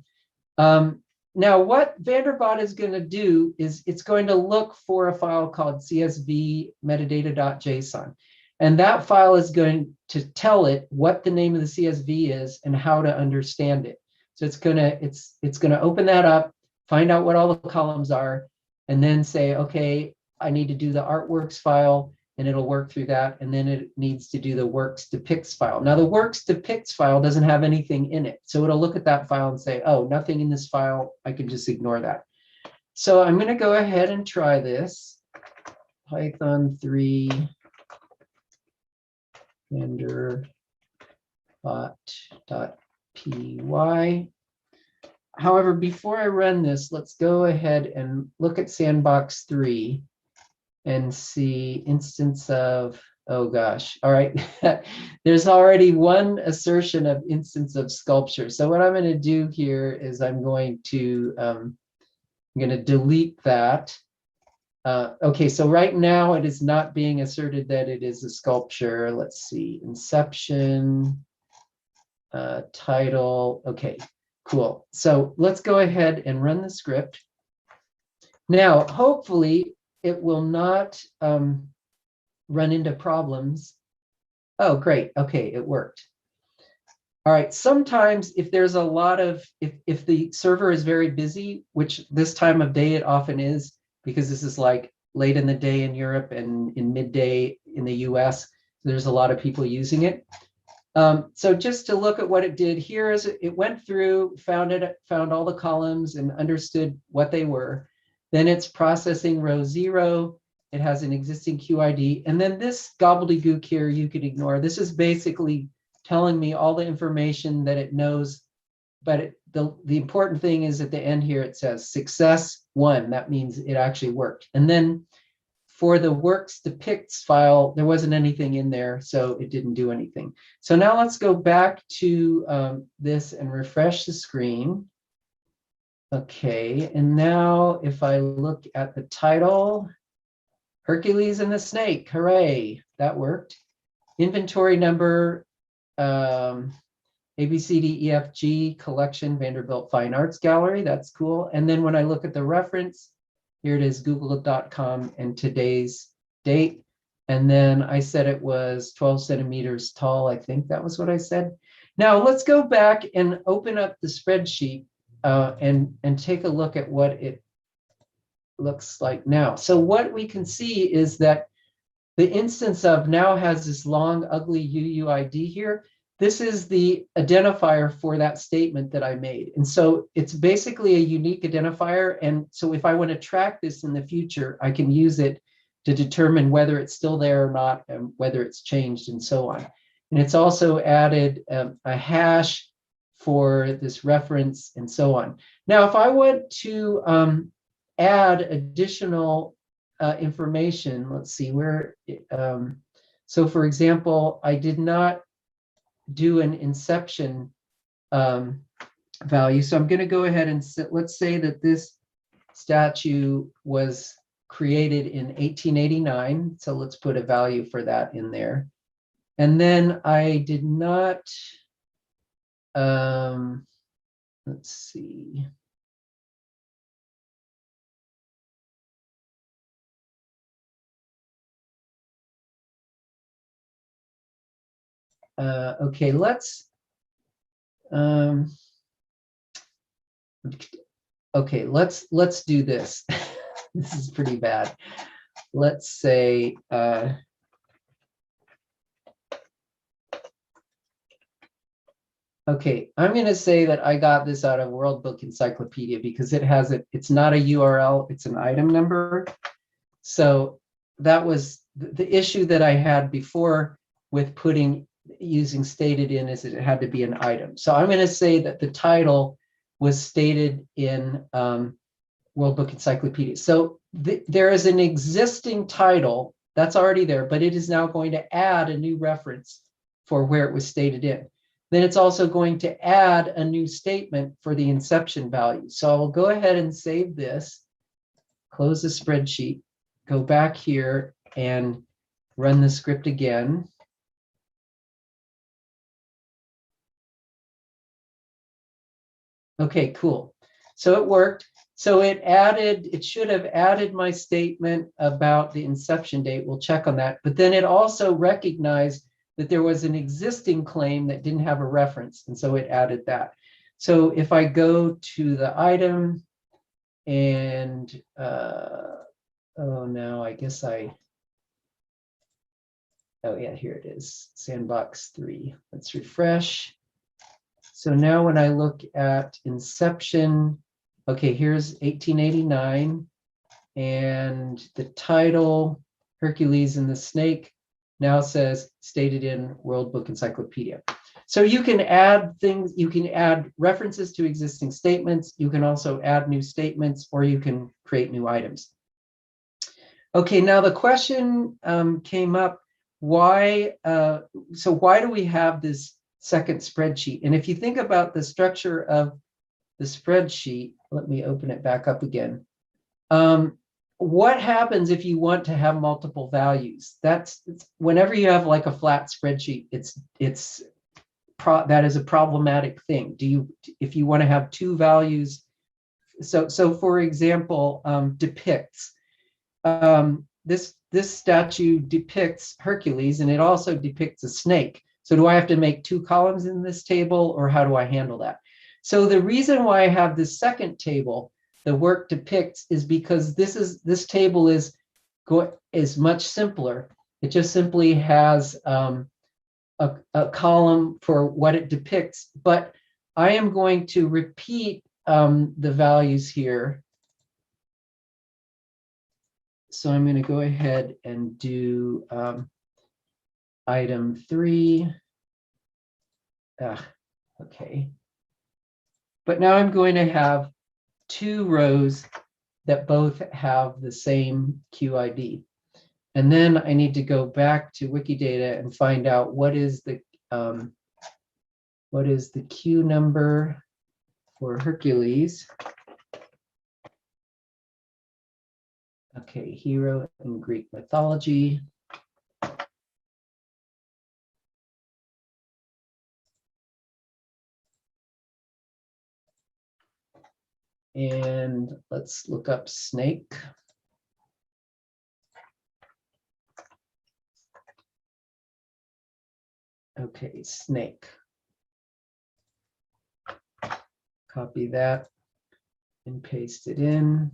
Now, what Vanderbilt is going to do is it's going to look for a file called csv metadata.json. And that file is going to tell it what the name of the CSV is and how to understand it. So it's going to open that up, find out what all the columns are, and then say, okay, I need to do the artworks file, and it'll work through that. And then it needs to do the works depicts file. Now the works depicts file doesn't have anything in it. So it'll look at that file and say, oh, nothing in this file. I can just ignore that. So I'm going to go ahead and try this. Python 3 vanderbot.py. However, before I run this, let's go ahead and look at sandbox 3 and see instance of Oh gosh. All right. There's already one assertion of instance of sculpture. So what I'm going to do here is I'm going to delete that. Okay, so right now it is not being asserted that it is a sculpture. Let's see, inception, title. Okay, cool. So let's go ahead and run the script. Now, hopefully it will not run into problems. Oh, great. Okay, it worked. All right, sometimes if there's a lot of, if the server is very busy, which this time of day it often is, because this is like late in the day in Europe and in midday in the US, there's a lot of people using it. So just to look at what it did here is it went through, found all the columns and understood what they were. Then it's processing row 0. It has an existing QID. And then this gobbledygook here, you can ignore. This is basically telling me all the information that it knows. But the important thing is at the end here, it says success 1. That means it actually worked. And then for the works depicts file, there wasn't anything in there, so it didn't do anything. So now let's go back to this and refresh the screen. Okay, and now if I look at the title, Hercules and the Snake, hooray, that worked. Inventory number, ABCDEFG collection, Vanderbilt Fine Arts Gallery, that's cool. And then when I look at the reference, here it is, google.com and today's date. And then I said it was 12 centimeters tall. I think that was what I said. Now let's go back and open up the spreadsheet and take a look at what it looks like now. So what we can see is that the instance of now has this long, ugly UUID here. This is the identifier for that statement that I made. And so it's basically a unique identifier. And so if I want to track this in the future, I can use it to determine whether it's still there or not, and whether it's changed and so on. And it's also added a hash for this reference and so on. Now, if I want to add additional information, let's see where, so for example, I did not do an inception value. So I'm going to go ahead and let's say that this statue was created in 1889. So let's put a value for that in there. And then I did not, let's see. Okay, let's do this. This is pretty bad. Let's say okay, I'm going to say that I got this out of World Book Encyclopedia because it has it. It's not a URL, it's an item number. So that was the issue that I had before with using stated in, is that it had to be an item. So I'm going to say that the title was stated in World Book Encyclopedia. So there is an existing title that's already there, but it is now going to add a new reference for where it was stated in. Then it's also going to add a new statement for the inception value. So I'll go ahead and save this, close the spreadsheet, go back here and run the script again. Okay, cool. So it worked. So it should have added my statement about the inception date. We'll check on that. But then it also recognized that there was an existing claim that didn't have a reference. And so it added that. So if I go to the item and, oh, no, I guess oh yeah, here it is, Sandbox 3. Let's refresh. So now when I look at inception, okay, here's 1889, and the title, Hercules and the Snake, now says stated in World Book Encyclopedia. So you can add things, you can add references to existing statements, you can also add new statements, or you can create new items. Okay, now the question came up, why do we have this second spreadsheet? And if you think about the structure of the spreadsheet, let me open it back up again. What happens if you want to have multiple values? It's whenever you have like a flat spreadsheet, that is a problematic thing. If you want to have two values, so for example, depicts, this statue depicts Hercules, and it also depicts a snake. So do I have to make two columns in this table, or how do I handle that? So the reason why I have this second table, the work depicts, is because this table is much simpler. It just simply has a column for what it depicts, but I am going to repeat the values here. So I'm going to go ahead and do item 3. Okay. But now I'm going to have 2 rows that both have the same QID. And then I need to go back to Wikidata and find out what is the Q number for Hercules. Okay, hero in Greek mythology. And let's look up snake. Okay, snake. Copy that and paste it in.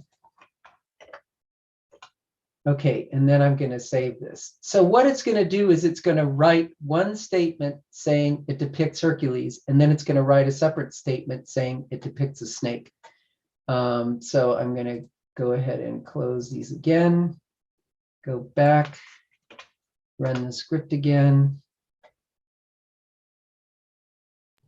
Okay, and then I'm going to save this. So what it's going to do is it's going to write one statement saying it depicts Hercules, and then it's going to write a separate statement saying it depicts a snake. So I'm going to go ahead and close these again, go back, run the script again.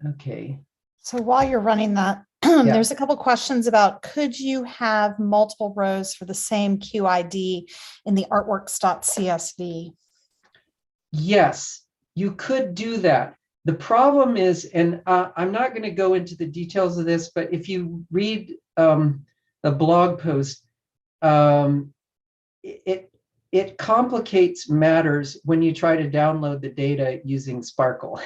Okay. So while you're running that, there's a couple questions about, could you have multiple rows for the same QID in the artworks.csv? Yes, you could do that. The problem is, and I'm not going to go into the details of this, but if you read the blog post, it complicates matters when you try to download the data using Sparkle.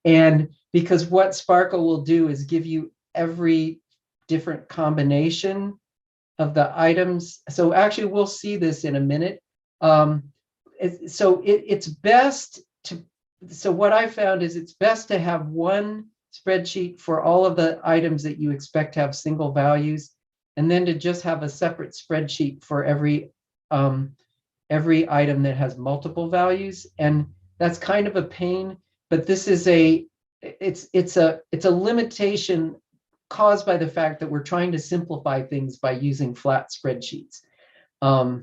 And because what Sparkle will do is give you every different combination of the items. So actually, we'll see this in a minute. It's best to, so what I found is it's best to have one spreadsheet for all of the items that you expect to have single values, and then to just have a separate spreadsheet for every item that has multiple values. And that's kind of a pain, but this is it's a limitation caused by the fact that we're trying to simplify things by using flat spreadsheets. So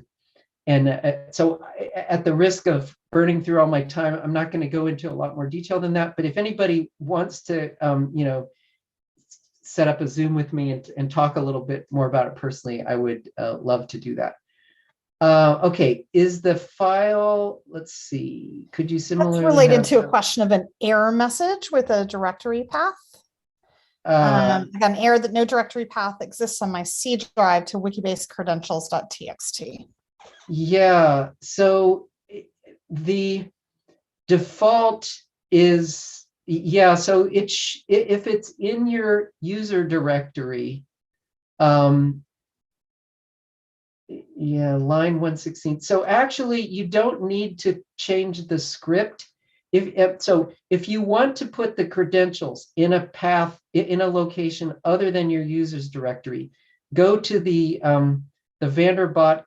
at the risk of burning through all my time, I'm not going to go into a lot more detail than that. But if anybody wants to, set up a Zoom with me and talk a little bit more about it personally, I would love to do that. Okay, is the file, let's see, could you similarly That's related to a question of an error message with a directory path. I got an error that no directory path exists on my C drive to wikibase credentials.txt. Yeah, so the default is, so if it's in your user directory, line 116. So actually, you don't need to change the script. If you want to put the credentials in a path, in a location other than your users directory, go to the Vanderbot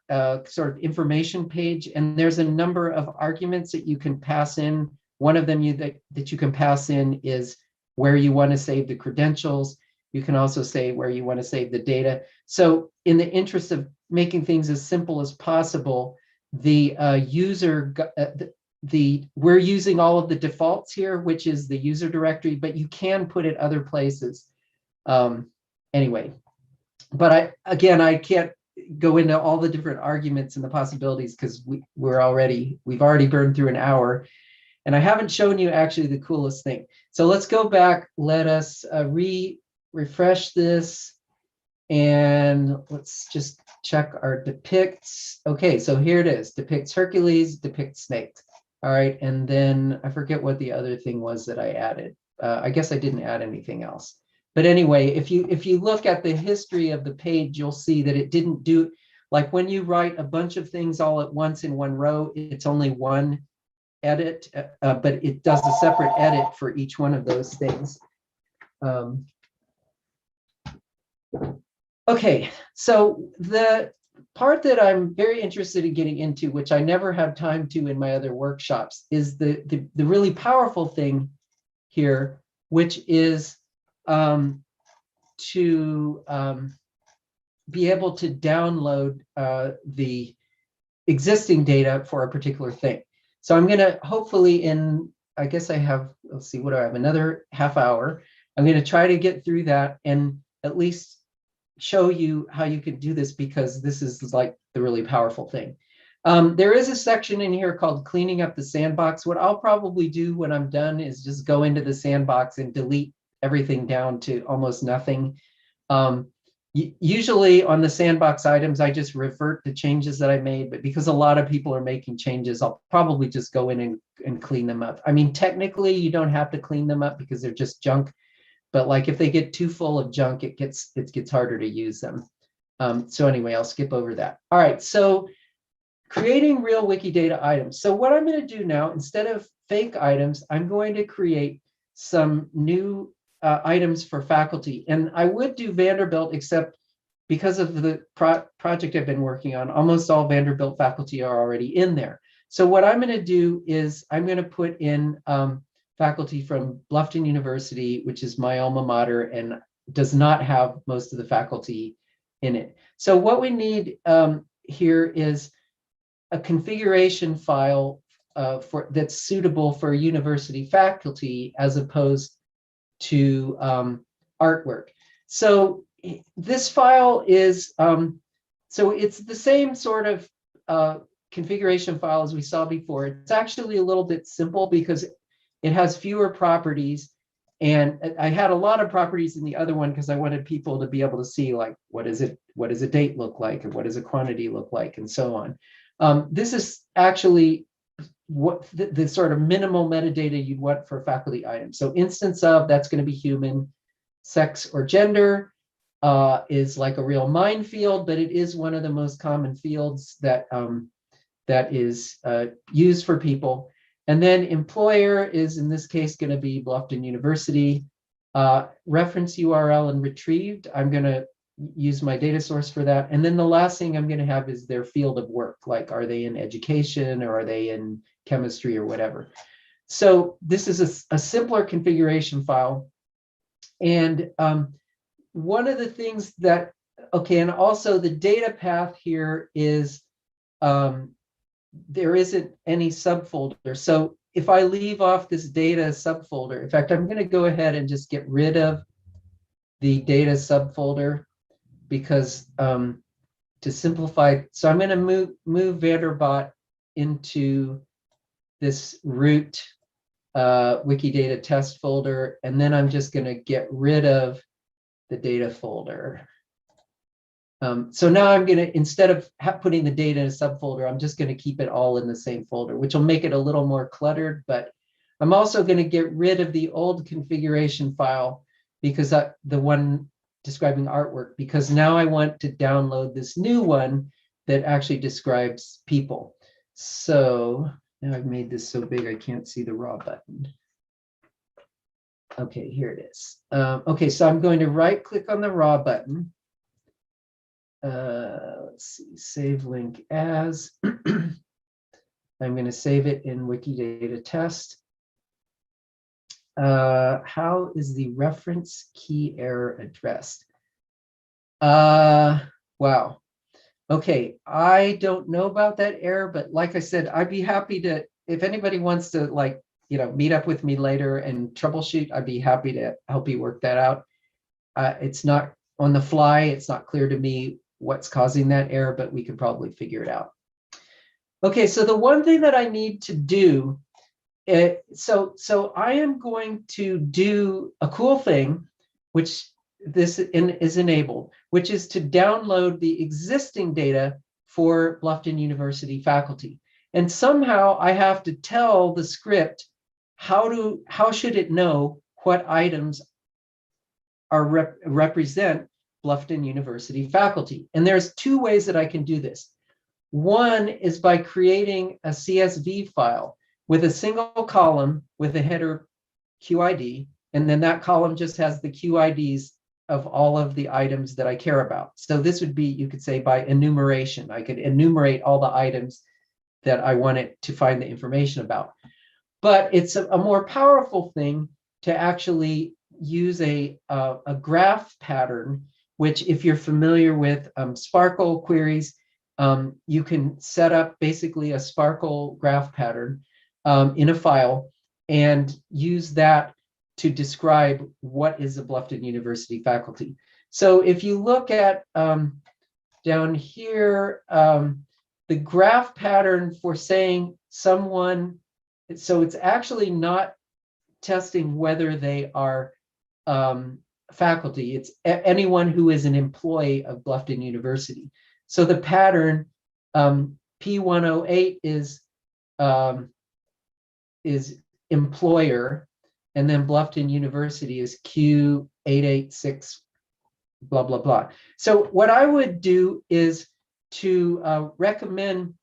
sort of information page, and there's a number of arguments that you can pass in. One of them that you can pass in is where you want to save the credentials. You can also say where you want to save the data. So in the interest of making things as simple as possible, we're using all of the defaults here, which is the user directory, but you can put it other places. Anyway, but I can't, go into all the different arguments and the possibilities because we've already burned through an hour, and I haven't shown you actually the coolest thing. So let's go back. Let us refresh this, and let's just check our depicts. Okay, so here it is. Depicts Hercules, depicts snakes. All right, and then I forget what the other thing was that I added. I guess I didn't add anything else. But anyway, if you look at the history of the page, you'll see that it didn't do, like when you write a bunch of things all at once in one row, it's only one edit, but it does a separate edit for each one of those things. Okay, so the part that I'm very interested in getting into, which I never have time to in my other workshops, is the really powerful thing here, which is to be able to download the existing data for a particular thing. So I'm going to hopefully I guess I have, let's see, what do I have? Another half hour. I'm going to try to get through that and at least show you how you can do this, because this is like the really powerful thing. There is a section in here called cleaning up the sandbox. What I'll probably do when I'm done is just go into the sandbox and delete everything down to almost nothing. Usually on the sandbox items, I just revert the changes that I made, but because a lot of people are making changes, I'll probably just go in and clean them up. I mean, technically you don't have to clean them up because they're just junk, but like if they get too full of junk, it gets harder to use them. So anyway, I'll skip over that. All right, so creating real Wikidata items. So what I'm going to do now, instead of fake items, I'm going to create some new items for faculty. And I would do Vanderbilt, except because of the project I've been working on, almost all Vanderbilt faculty are already in there. So what I'm going to do is I'm going to put in faculty from Bluffton University, which is my alma mater and does not have most of the faculty in it. So what we need here is a configuration file that's suitable for university faculty as opposed to artwork. So this file is, so it's the same sort of configuration file as we saw before. It's actually a little bit simple because it has fewer properties. And I had a lot of properties in the other one because I wanted people to be able to see, like, what does a date look like, and what does a quantity look like, and so on. This is actually what the sort of minimal metadata you'd want for faculty items. So instance of, that's going to be human. Sex or gender is like a real minefield, but it is one of the most common fields that is used for people. And then employer is, in this case, going to be Bluffton University. Reference URL and retrieved, I'm going to use my data source for that. And then the last thing I'm going to have is their field of work, like are they in education or are they in chemistry or whatever. So this is a simpler configuration file. And one of the things that, okay, and also the data path here is, there isn't any subfolder. So if I leave off this data subfolder, in fact, I'm going to go ahead and just get rid of the data subfolder because to simplify, so I'm going to move Vanderbot into this root Wikidata test folder, and then I'm just going to get rid of the data folder. So now I'm going to, instead of putting the data in a subfolder, I'm just going to keep it all in the same folder, which will make it a little more cluttered. But I'm also going to get rid of the old configuration file, because the one describing artwork, because now I want to download this new one that actually describes people. So now I've made this so big I can't see the raw button. Okay, here it is. Okay, so I'm going to right click on the raw button. Let's see, save link as. I'm going to save it in Wikidata test. How is the reference key error addressed? Wow. Okay, I don't know about that error, but like I said, I'd be happy to, if anybody wants to, like, meet up with me later and troubleshoot, I'd be happy to help you work that out. It's not on the fly. It's not clear to me what's causing that error, but we can probably figure it out. Okay, so the one thing that I need to do, so I am going to do a cool thing, which this is enabled, which is to download the existing data for Bluffton University faculty. And somehow I have to tell the script how should it know what items are represent Bluffton University faculty. And there's two ways that I can do this. One is by creating a CSV file with a single column with a header QID, and then that column just has the QIDs of all of the items that I care about. So this would be, you could say, by enumeration. I could enumerate all the items that I wanted to find the information about. But it's a more powerful thing to actually use a graph pattern, which, if you're familiar with Sparkle queries, you can set up basically a Sparkle graph pattern in a file and use that to describe what is a Bluffton University faculty. So if you look at down here, the graph pattern for saying someone, so it's actually not testing whether they are faculty. It's anyone who is an employee of Bluffton University. So the pattern P108 is employer, and then Bluffton University is Q886 blah blah blah. So what I would do is to recommend,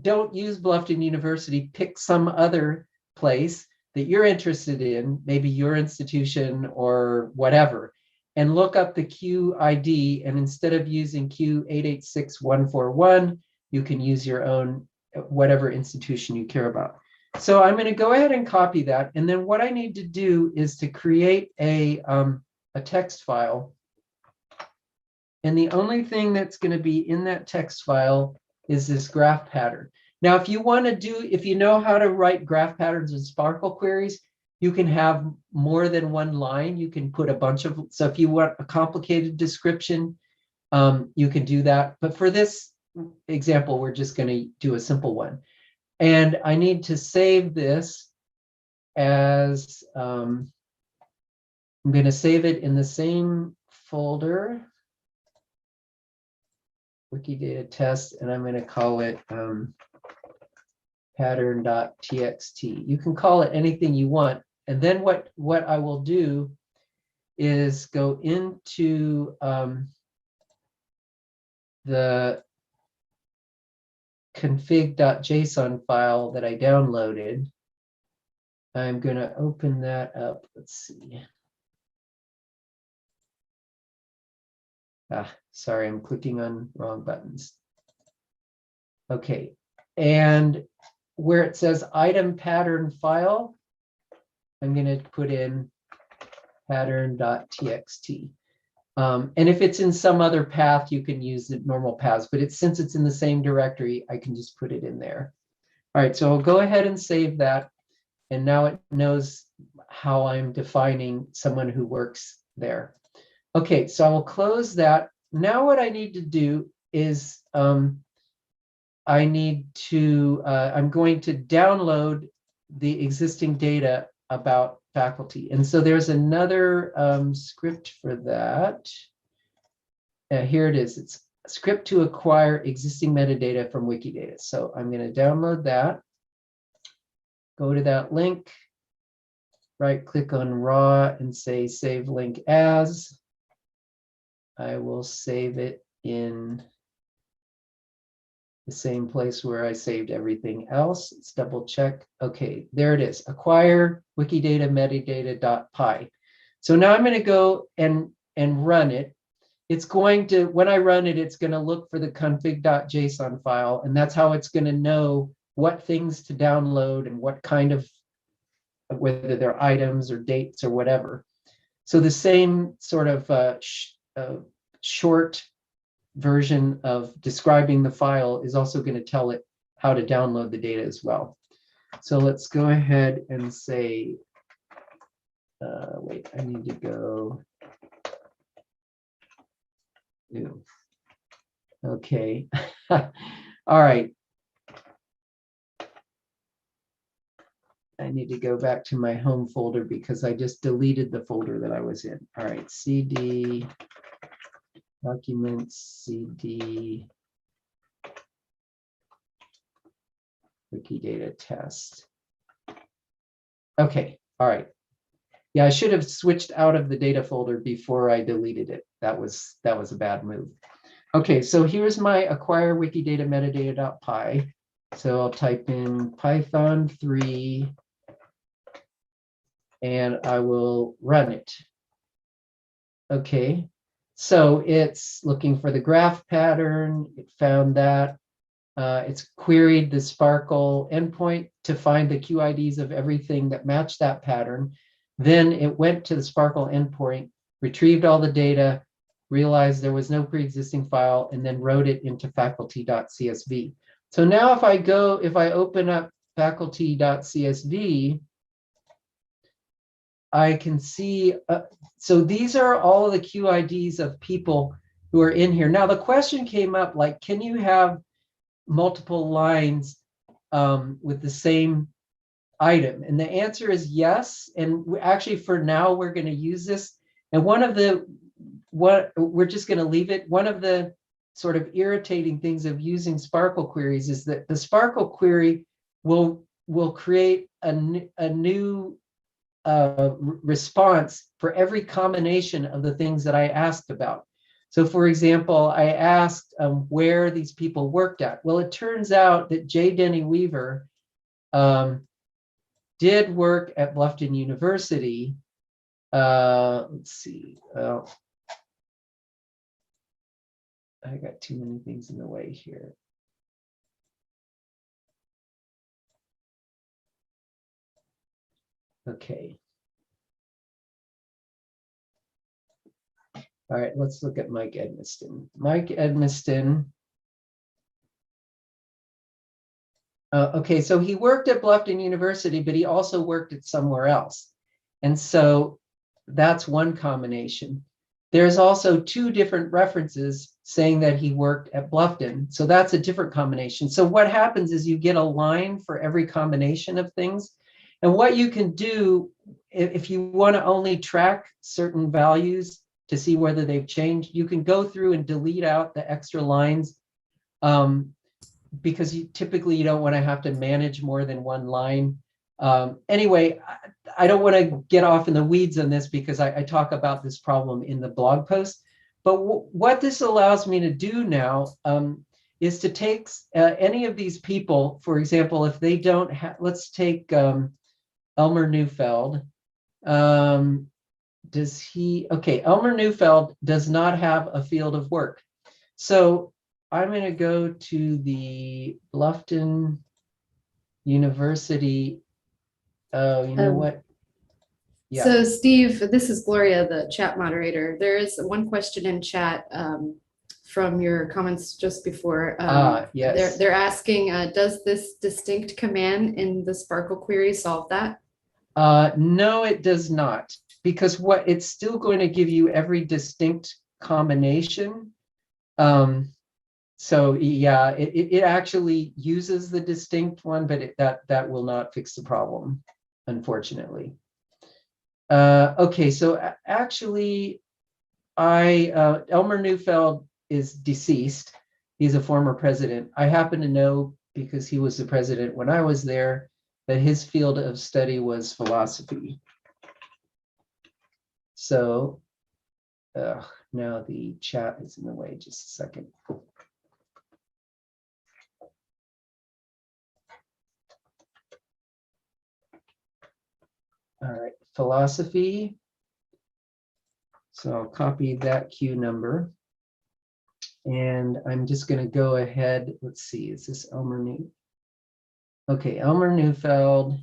don't use Bluffton University, pick some other place that you're interested in, maybe your institution or whatever, and look up the QID. And instead of using Q886141, you can use your own, whatever institution you care about. So I'm going to go ahead and copy that. And then what I need to do is to create a text file. And the only thing that's going to be in that text file is this graph pattern. Now, if you want to do, if you know how to write graph patterns in Sparkle queries, you can have more than one line. You can put a bunch of, so if you want a complicated description, you can do that. But for this example, we're just going to do a simple one. And I need to save this as, I'm going to save it in the same folder, Wikidata test, and I'm going to call it pattern.txt. You can call it anything you want. And then what I will do is go into the config.json file that I downloaded. I'm going to open that up. Let's see. Sorry, I'm clicking on wrong buttons. Okay, and where it says item pattern file, I'm going to put in pattern.txt. And if it's in some other path, you can use the normal paths, but since it's in the same directory, I can just put it in there. All right, so I'll go ahead and save that. And now it knows how I'm defining someone who works there. Okay, so I will close that. Now what I need to do is I'm going to download the existing data about faculty. And so there's another script for that. Here it is. It's a script to acquire existing metadata from Wikidata. So I'm going to download that. Go to that link, right click on raw and say save link as. I will save it in the same place where I saved everything else. Let's double check. Okay, there it is. Acquire Wikidata metadata.py. So now I'm going to go and run it. It's going to, when I run it, it's going to look for the config.json file, and that's how it's going to know what things to download and what kind of, whether they're items or dates or whatever. So the same sort of short version of describing the file is also going to tell it how to download the data as well. So let's go ahead and say, wait, I need to go new. Okay. All right. I need to go back to my home folder because I just deleted the folder that I was in. All right, CD, documents, CD, Wikidata test. Okay, all right. Yeah, I should have switched out of the data folder before I deleted it. That was a bad move. Okay, so here's my acquire Wikidata metadata.py. So I'll type in Python 3 and I will run it. Okay, so it's looking for the graph pattern. It found that. It's queried the Sparkle endpoint to find the QIDs of everything that matched that pattern. Then it went to the Sparkle endpoint, retrieved all the data, realized there was no pre-existing file, and then wrote it into faculty.csv. So now if I open up faculty.csv, I can see, so these are all of the QIDs of people who are in here. Now the question came up, like, can you have multiple lines with the same item? And the answer is yes. And actually for now, we're going to use this. And we're just going to leave it. One of the sort of irritating things of using Sparkle queries is that the Sparkle query will create a new response for every combination of the things that I asked about. So for example, I asked where these people worked at. Well, it turns out that J. Denny Weaver did work at Bluffton University. Let's see. I got too many things in the way here. Okay. All right, let's look at Mike Edmiston. Mike Edmiston. Okay, so he worked at Bluffton University, but he also worked at somewhere else. And so that's one combination. There's also two different references saying that he worked at Bluffton. So that's a different combination. So what happens is you get a line for every combination of things. And what you can do, if you want to only track certain values to see whether they've changed, you can go through and delete out the extra lines because typically you don't want to have to manage more than one line. Anyway, I don't want to get off in the weeds on this because I talk about this problem in the blog post. But what this allows me to do now is to take any of these people, for example, if they don't have, let's take Elmer Neufeld. Elmer Neufeld does not have a field of work. So I'm going to go to the Bluffton University. Oh, you know what? Yeah. So Steve, this is Gloria, the chat moderator. There is one question in chat from your comments just before. Yes. They're asking, does this distinct command in the Sparkle query solve that? No, it does not, because it's still going to give you every distinct combination. So yeah, it actually uses the distinct one, but that will not fix the problem, unfortunately. Okay, so actually, Elmer Neufeld is deceased. He's a former president. I happen to know, because he was the president when I was there, that his field of study was philosophy. So now the chat is in the way. Just a second. All right, philosophy. So I'll copy that Q number. And I'm just going to go ahead. Let's see, is this Elmer Neufeld? Okay, Elmer Neufeld,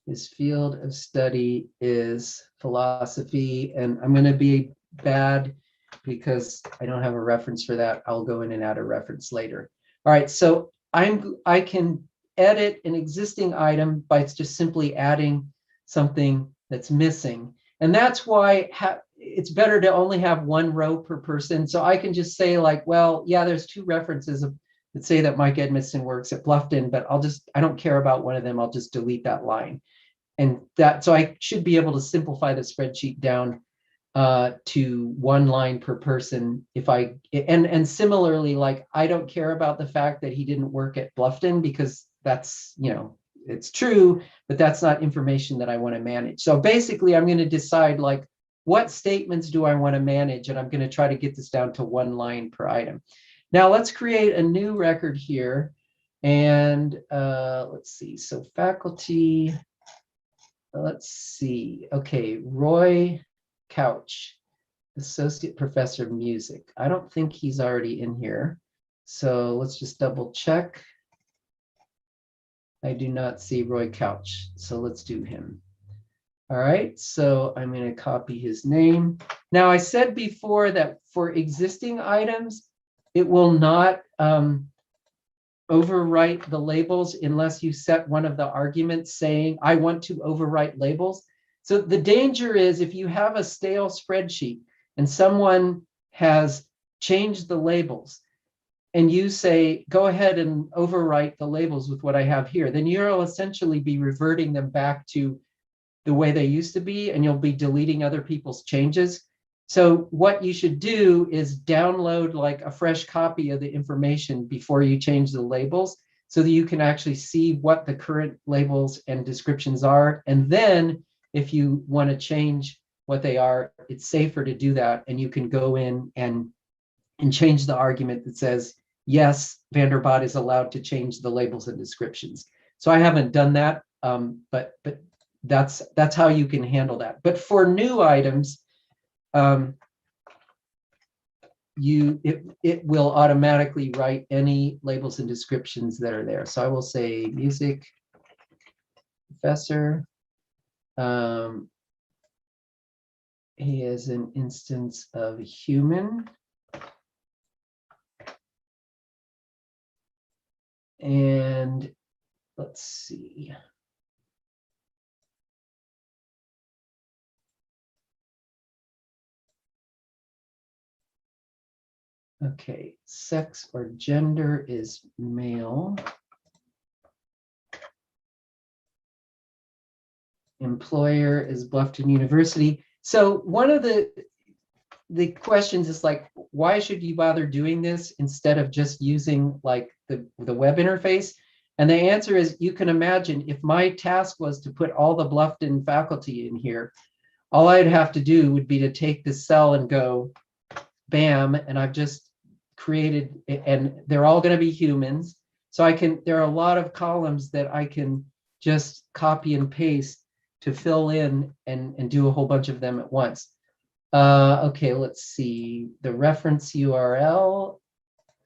his field of study is philosophy. And I'm going to be bad because I don't have a reference for that. I'll go in and add a reference later. All right, so I can edit an existing item by just simply adding something that's missing. And that's why it's better to only have one row per person. So I can just say like, well, yeah, there's 2 references that say that Mike Edmondson works at Bluffton, but I don't care about one of them. I'll just delete that line. And so I should be able to simplify the spreadsheet down to 1 line per person. And similarly, like, I don't care about the fact that he didn't work at Bluffton, because that's, it's true, but that's not information that I want to manage. So basically, I'm going to decide like, what statements do I want to manage? And I'm going to try to get this down to 1 line per item. Now let's create a new record here. And let's see. So faculty, let's see. Okay, Roy Couch, Associate Professor of Music. I don't think he's already in here. So let's just double check. I do not see Roy Couch. So let's do him. All right, so I'm going to copy his name. Now, I said before that for existing items, it will not overwrite the labels unless you set one of the arguments saying, I want to overwrite labels. So the danger is if you have a stale spreadsheet and someone has changed the labels and you say, go ahead and overwrite the labels with what I have here, then you'll essentially be reverting them back to the way they used to be, and you'll be deleting other people's changes. So what you should do is download like a fresh copy of the information before you change the labels, so that you can actually see what the current labels and descriptions are. And then if you want to change what they are, it's safer to do that. And you can go in and change the argument that says, yes, Vanderbot is allowed to change the labels and descriptions. So I haven't done that, but that's how you can handle that. But for new items, it will automatically write any labels and descriptions that are there. So I will say music professor. He is an instance of human. And let's see. Okay, sex or gender is male. Employer is Bluffton University. So one of the questions is like, why should you bother doing this instead of just using like the web interface? And the answer is, you can imagine if my task was to put all the Bluffton faculty in here, all I'd have to do would be to take this cell and go, bam, and I've just created, and they're all going to be humans. So there are a lot of columns that I can just copy and paste to fill in and do a whole bunch of them at once. Okay, let's see. The reference URL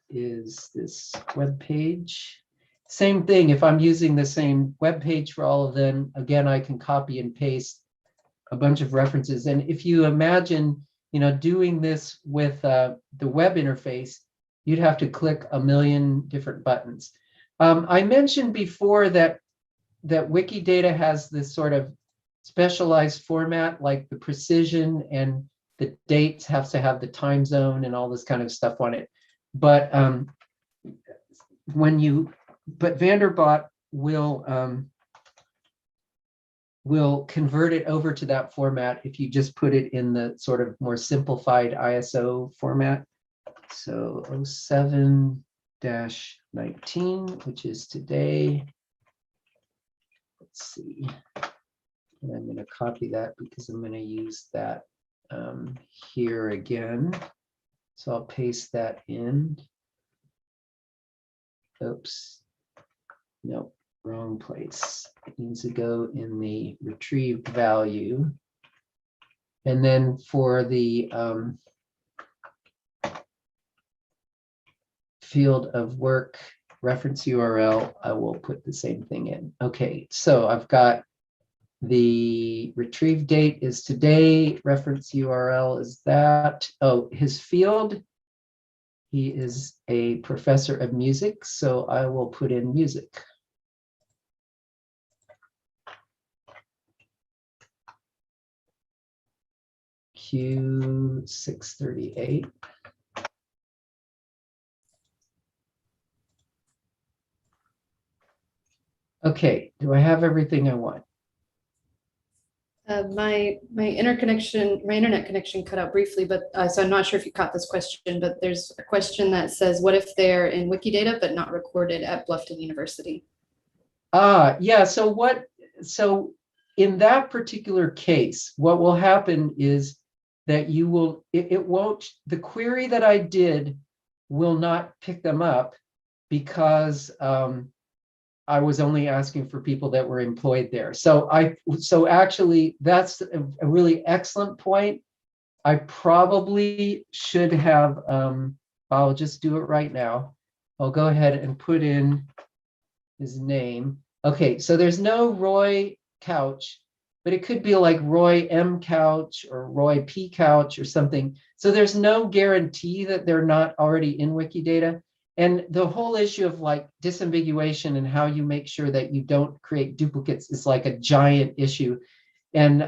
is this web page. Same thing, if I'm using the same web page for all of them, again, I can copy and paste a bunch of references. And if you imagine, doing this with the web interface, you'd have to click a million different buttons. I mentioned before that Wikidata has this sort of specialized format, like the precision and the dates have to have the time zone and all this kind of stuff on it. But Vanderbot will convert it over to that format if you just put it in the sort of more simplified ISO format. So 07-19, which is today. Let's see. And I'm going to copy that because I'm going to use that here again. So I'll paste that in. Oops. Nope, wrong place. It needs to go in the retrieved value. And then for the field of work reference URL, I will put the same thing in. Okay, so I've got the retrieve date is today, reference URL is that. Oh, his field, he is a professor of music, so I will put in music. Q638. Okay, do I have everything I want? My internet connection cut out briefly, but so I'm not sure if you caught this question, but there's a question that says, what if they're in Wikidata but not recorded at Bluffton University? Yeah, so in that particular case, what will happen is that you will, it won't, the query that I did will not pick them up because I was only asking for people that were employed there. So actually that's a really excellent point. I probably should have, I'll just do it right now. I'll go ahead and put in his name. Okay, so there's no Roy Couch, but it could be like Roy M. Couch or Roy P. Couch or something. So there's no guarantee that they're not already in Wikidata. And the whole issue of like disambiguation and how you make sure that you don't create duplicates is like a giant issue. And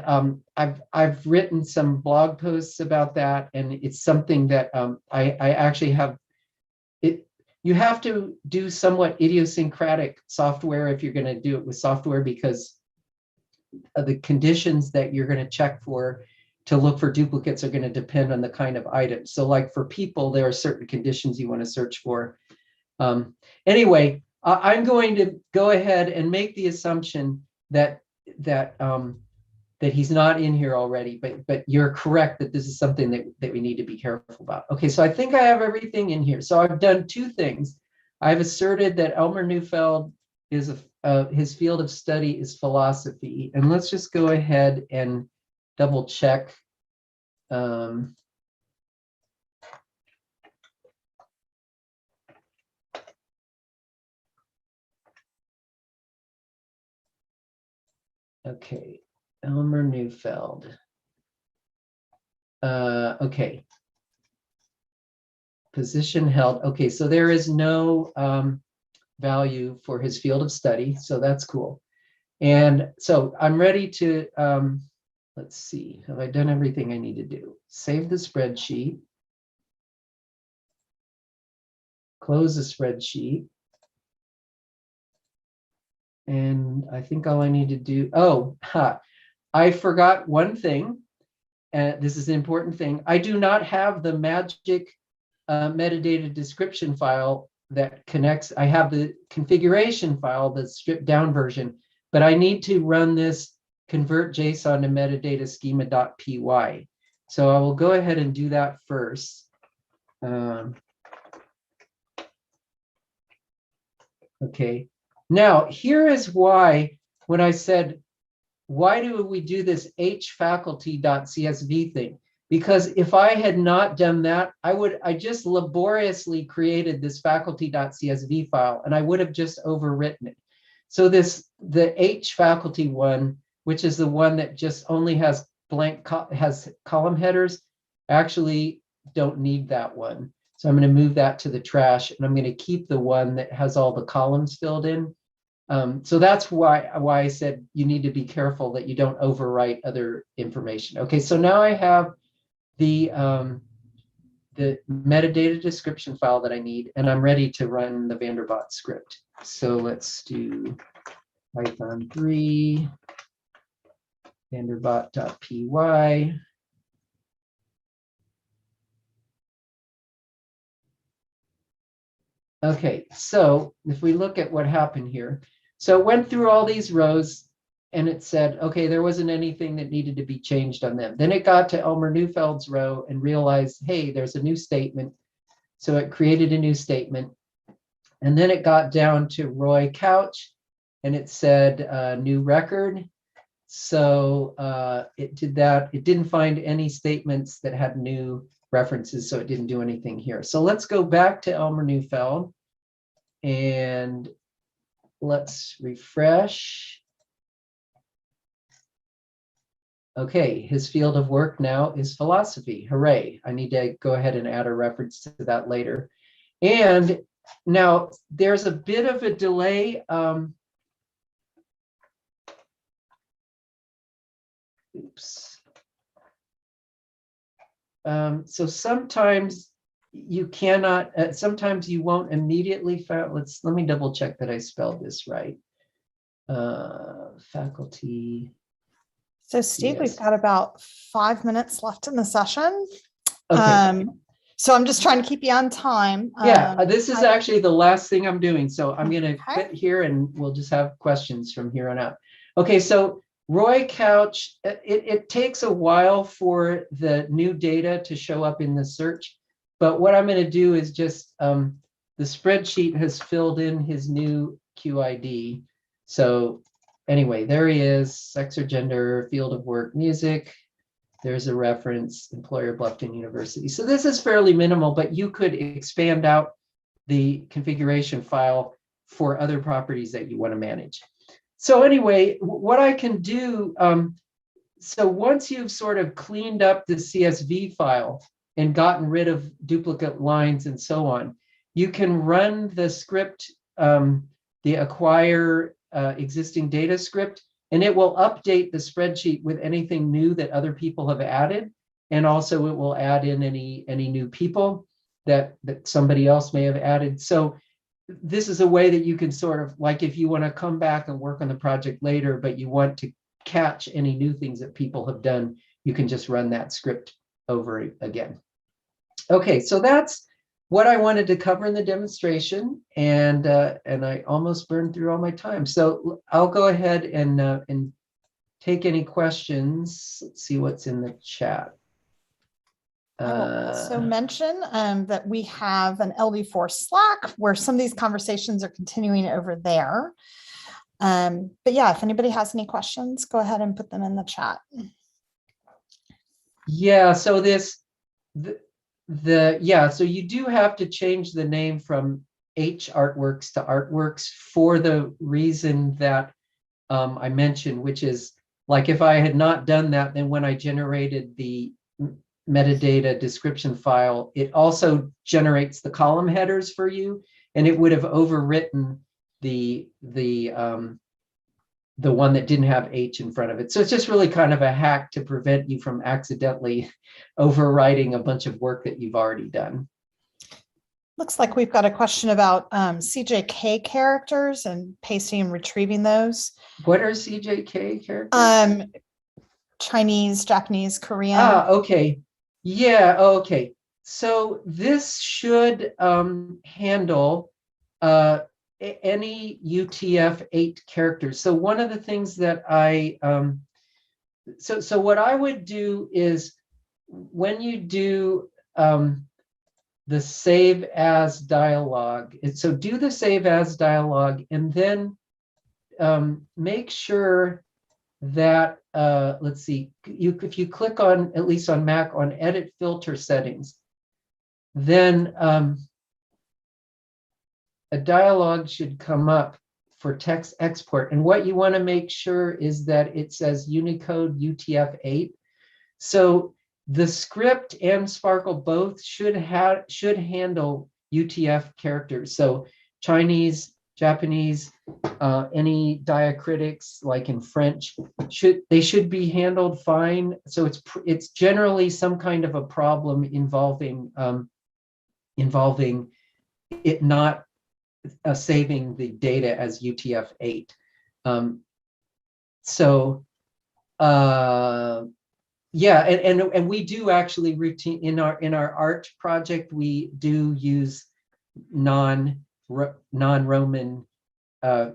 I've written some blog posts about that, and it's something that I actually have. You have to do somewhat idiosyncratic software if you're going to do it with software, because of the conditions that you're going to check for to look for duplicates are going to depend on the kind of item. So like for people, there are certain conditions you want to search for. Anyway, I'm going to go ahead and make the assumption that he's not in here already, but you're correct that this is something that we need to be careful about. Okay, so I think I have everything in here. So I've done two things. I've asserted that Elmer Neufeld is his field of study is philosophy, and let's just go ahead and double check. Okay, Elmer Neufeld. Okay. Position held. Okay, so there is no value for his field of study, so that's cool. And so I'm ready to, let's see, have I done everything I need to do? Save the spreadsheet. Close the spreadsheet. And I think all I need to do, I forgot one thing. This is an important thing. I do not have the magic metadata description file that connects. I have the configuration file, the stripped down version, but I need to run this convert JSON to metadata schema.py. So I will go ahead and do that first. Okay, now here is why, when I said, why do we do this hfaculty.csv thing? Because if I had not done that, I just laboriously created this faculty.csv file, and I would have just overwritten it. So the hfaculty one, which is the one that just only has blank, has column headers, actually don't need that one. So I'm going to move that to the trash, and I'm going to keep the one that has all the columns filled in. So that's why I said you need to be careful that you don't overwrite other information. Okay, so now I have the metadata description file that I need, and I'm ready to run the Vanderbilt script. So let's do Python 3 Vanderbilt.py. Okay, so if we look at what happened here, so it went through all these rows and it said, okay, there wasn't anything that needed to be changed on them. Then it got to Elmer Neufeld's row and realized, hey, there's a new statement. So it created a new statement. And then it got down to Roy Couch and it said new record. So it did that. It didn't find any statements that had new references, so it didn't do anything here. So let's go back to Elmer Neufeld and let's refresh. Okay, his field of work now is philosophy. Hooray. I need to go ahead and add a reference to that later. And now there's a bit of a delay. Oops. So sometimes you cannot, sometimes you won't immediately file. Let me double check that I spelled this right. Faculty. So Steve, we've Yes. got about 5 minutes left in the session. Okay. So I'm just trying to keep you on time. Yeah, this is actually the last thing I'm doing. So I'm going to Okay. quit here and we'll just have questions from here on out. Okay, so Roy Couch, it takes a while for the new data to show up in the search. But what I'm going to do is just, the spreadsheet has filled in his new QID. So anyway, there he is, sex or gender, field of work, music. There's a reference, employer Bluffton University. So this is fairly minimal, but you could expand out the configuration file for other properties that you want to manage. So anyway, what I can do, so once you've sort of cleaned up the CSV file and gotten rid of duplicate lines and so on, you can run the script, the acquire existing data script, and it will update the spreadsheet with anything new that other people have added. And also it will add in any new people that somebody else may have added. So this is a way that you can sort of, like, if you want to come back and work on the project later, but you want to catch any new things that people have done, you can just run that script over again. Okay, so that's what I wanted to cover in the demonstration, and I almost burned through all my time. So I'll go ahead and take any questions. Let's see what's in the chat. I will also mention that we have an LD4 Slack where some of these conversations are continuing over there. But yeah, if anybody has any questions, go ahead and put them in the chat. Yeah, so so you do have to change the name from H Artworks to Artworks for the reason that I mentioned, which is, like, if I had not done that, then when I generated the metadata description file, it also generates the column headers for you, and it would have overwritten the one that didn't have H in front of it. So it's just really kind of a hack to prevent you from accidentally overwriting a bunch of work that you've already done. Looks like we've got a question about CJK characters and pasting and retrieving those. What are CJK characters? Chinese, Japanese, Korean. Okay. Yeah, okay. So this should handle any UTF-8 characters. So one of the things that so what I would do is, when you do the save as dialogue, so do the save as dialogue, and then make sure that, let's see, if you click on, at least on Mac, on edit filter settings, then a dialog should come up for text export. And what you want to make sure is that it says Unicode UTF-8. So the script and Sparkle both should handle UTF characters. So Chinese, Japanese, any diacritics like in French, should be handled fine. So it's generally some kind of a problem involving it not saving the data as UTF-8. Yeah, and we do actually routine in our art project, we do use non-Roman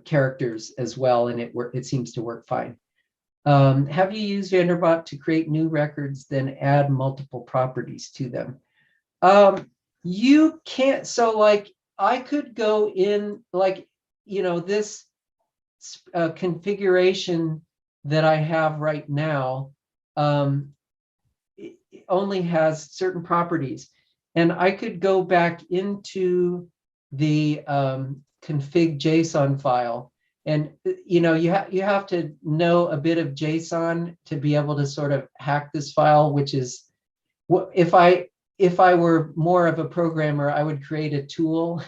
characters as well, and it seems to work fine. Have you used Vanderbot to create new records, then add multiple properties to them? You can't. So, like, I could go in, like, this configuration that I have right now it only has certain properties, and I could go back into the config JSON file, and you have to know a bit of JSON to be able to sort of hack this file, which is, if I were more of a programmer, I would create a tool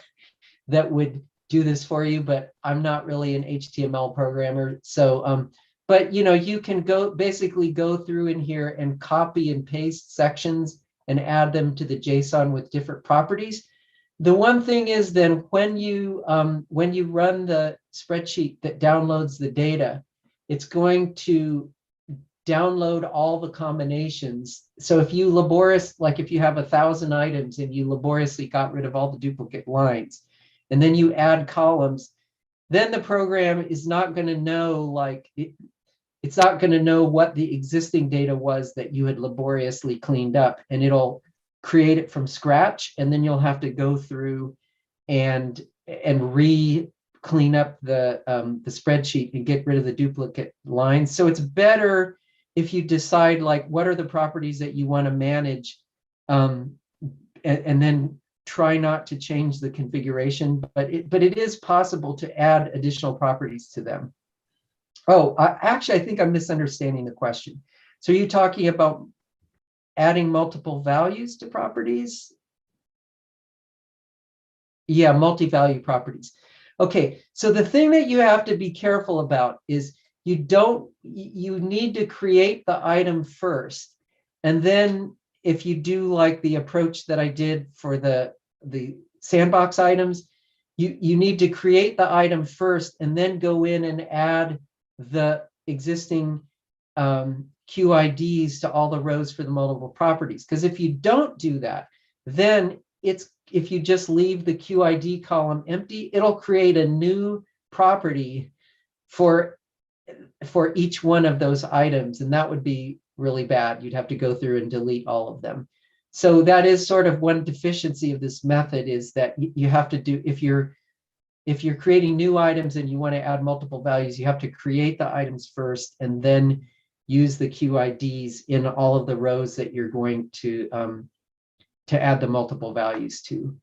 that would do this for you, but I'm not really an HTML programmer. So, but you can basically go through in here and copy and paste sections and add them to the JSON with different properties. The one thing is then when you run the spreadsheet that downloads the data, it's going to download all the combinations. So if you if you have 1,000 items and you laboriously got rid of all the duplicate lines, and then you add columns, then the program is not going to know, it's not going to know what the existing data was that you had laboriously cleaned up, and it'll create it from scratch, and then you'll have to go through and clean up the spreadsheet and get rid of the duplicate lines. So it's better if you decide what are the properties that you want to manage, and then try not to change the configuration, but it is possible to add additional properties to them. Oh, I think I'm misunderstanding the question. So are you talking about adding multiple values to properties? Yeah, multi-value properties. Okay, so the thing that you have to be careful about is you need to create the item first. And then if you do the approach that I did for the sandbox items, you need to create the item first and then go in and add the existing QIDs to all the rows for the multiple properties. Because if you don't do that, then if you just leave the QID column empty, it'll create a new property for each one of those items, and that would be really bad. You'd have to go through and delete all of them. So that is sort of one deficiency of this method, is that you have to do, if you're creating new items and you want to add multiple values, you have to create the items first and then use the QIDs in all of the rows that you're going to add the multiple values to.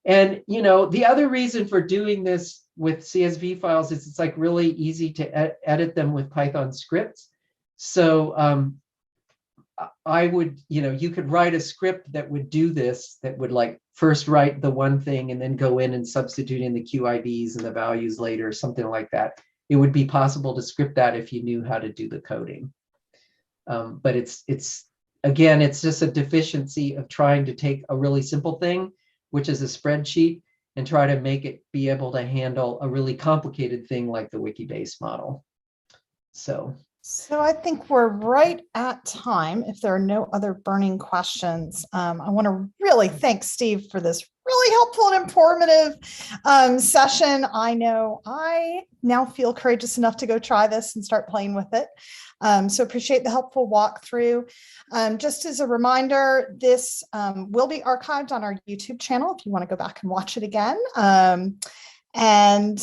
And the other reason for doing this with CSV files is it's really easy to edit them with Python scripts. So I would, you could write a script that would do this, that would first write the one thing and then go in and substitute in the QIDs and the values later, something like that. It would be possible to script that if you knew how to do the coding. But it's just a deficiency of trying to take a really simple thing, which is a spreadsheet, and try to make it be able to handle a really complicated thing like the Wikibase model. So I think we're right at time. If there are no other burning questions, I want to really thank Steve for this really helpful and informative session. I know I now feel courageous enough to go try this and start playing with it. So appreciate the helpful walkthrough. Just as a reminder, this will be archived on our YouTube channel if you want to go back and watch it again. And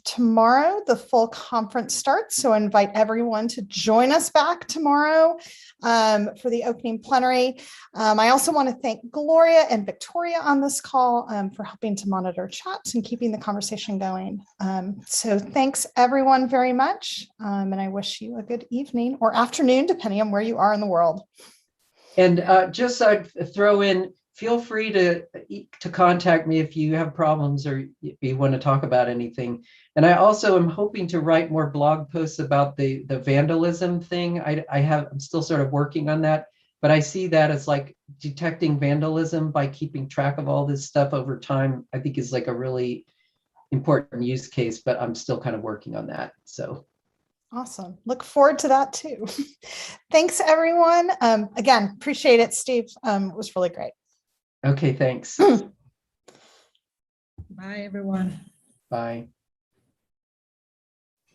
tomorrow the full conference starts. So I invite everyone to join us back tomorrow for the opening plenary. I also want to thank Gloria and Victoria on this call for helping to monitor chats and keeping the conversation going. So thanks everyone very much. And I wish you a good evening or afternoon, depending on where you are in the world. And just I'd throw in, feel free to contact me if you have problems or you want to talk about anything. And I also am hoping to write more blog posts about the vandalism thing. I'm still sort of working on that, but I see that as detecting vandalism by keeping track of all this stuff over time, I think is a really important use case, but I'm still kind of working on that. So. Awesome. Look forward to that too. Thanks everyone. Again, appreciate it, Steve. It was really great. Okay, thanks. Bye, everyone. Bye.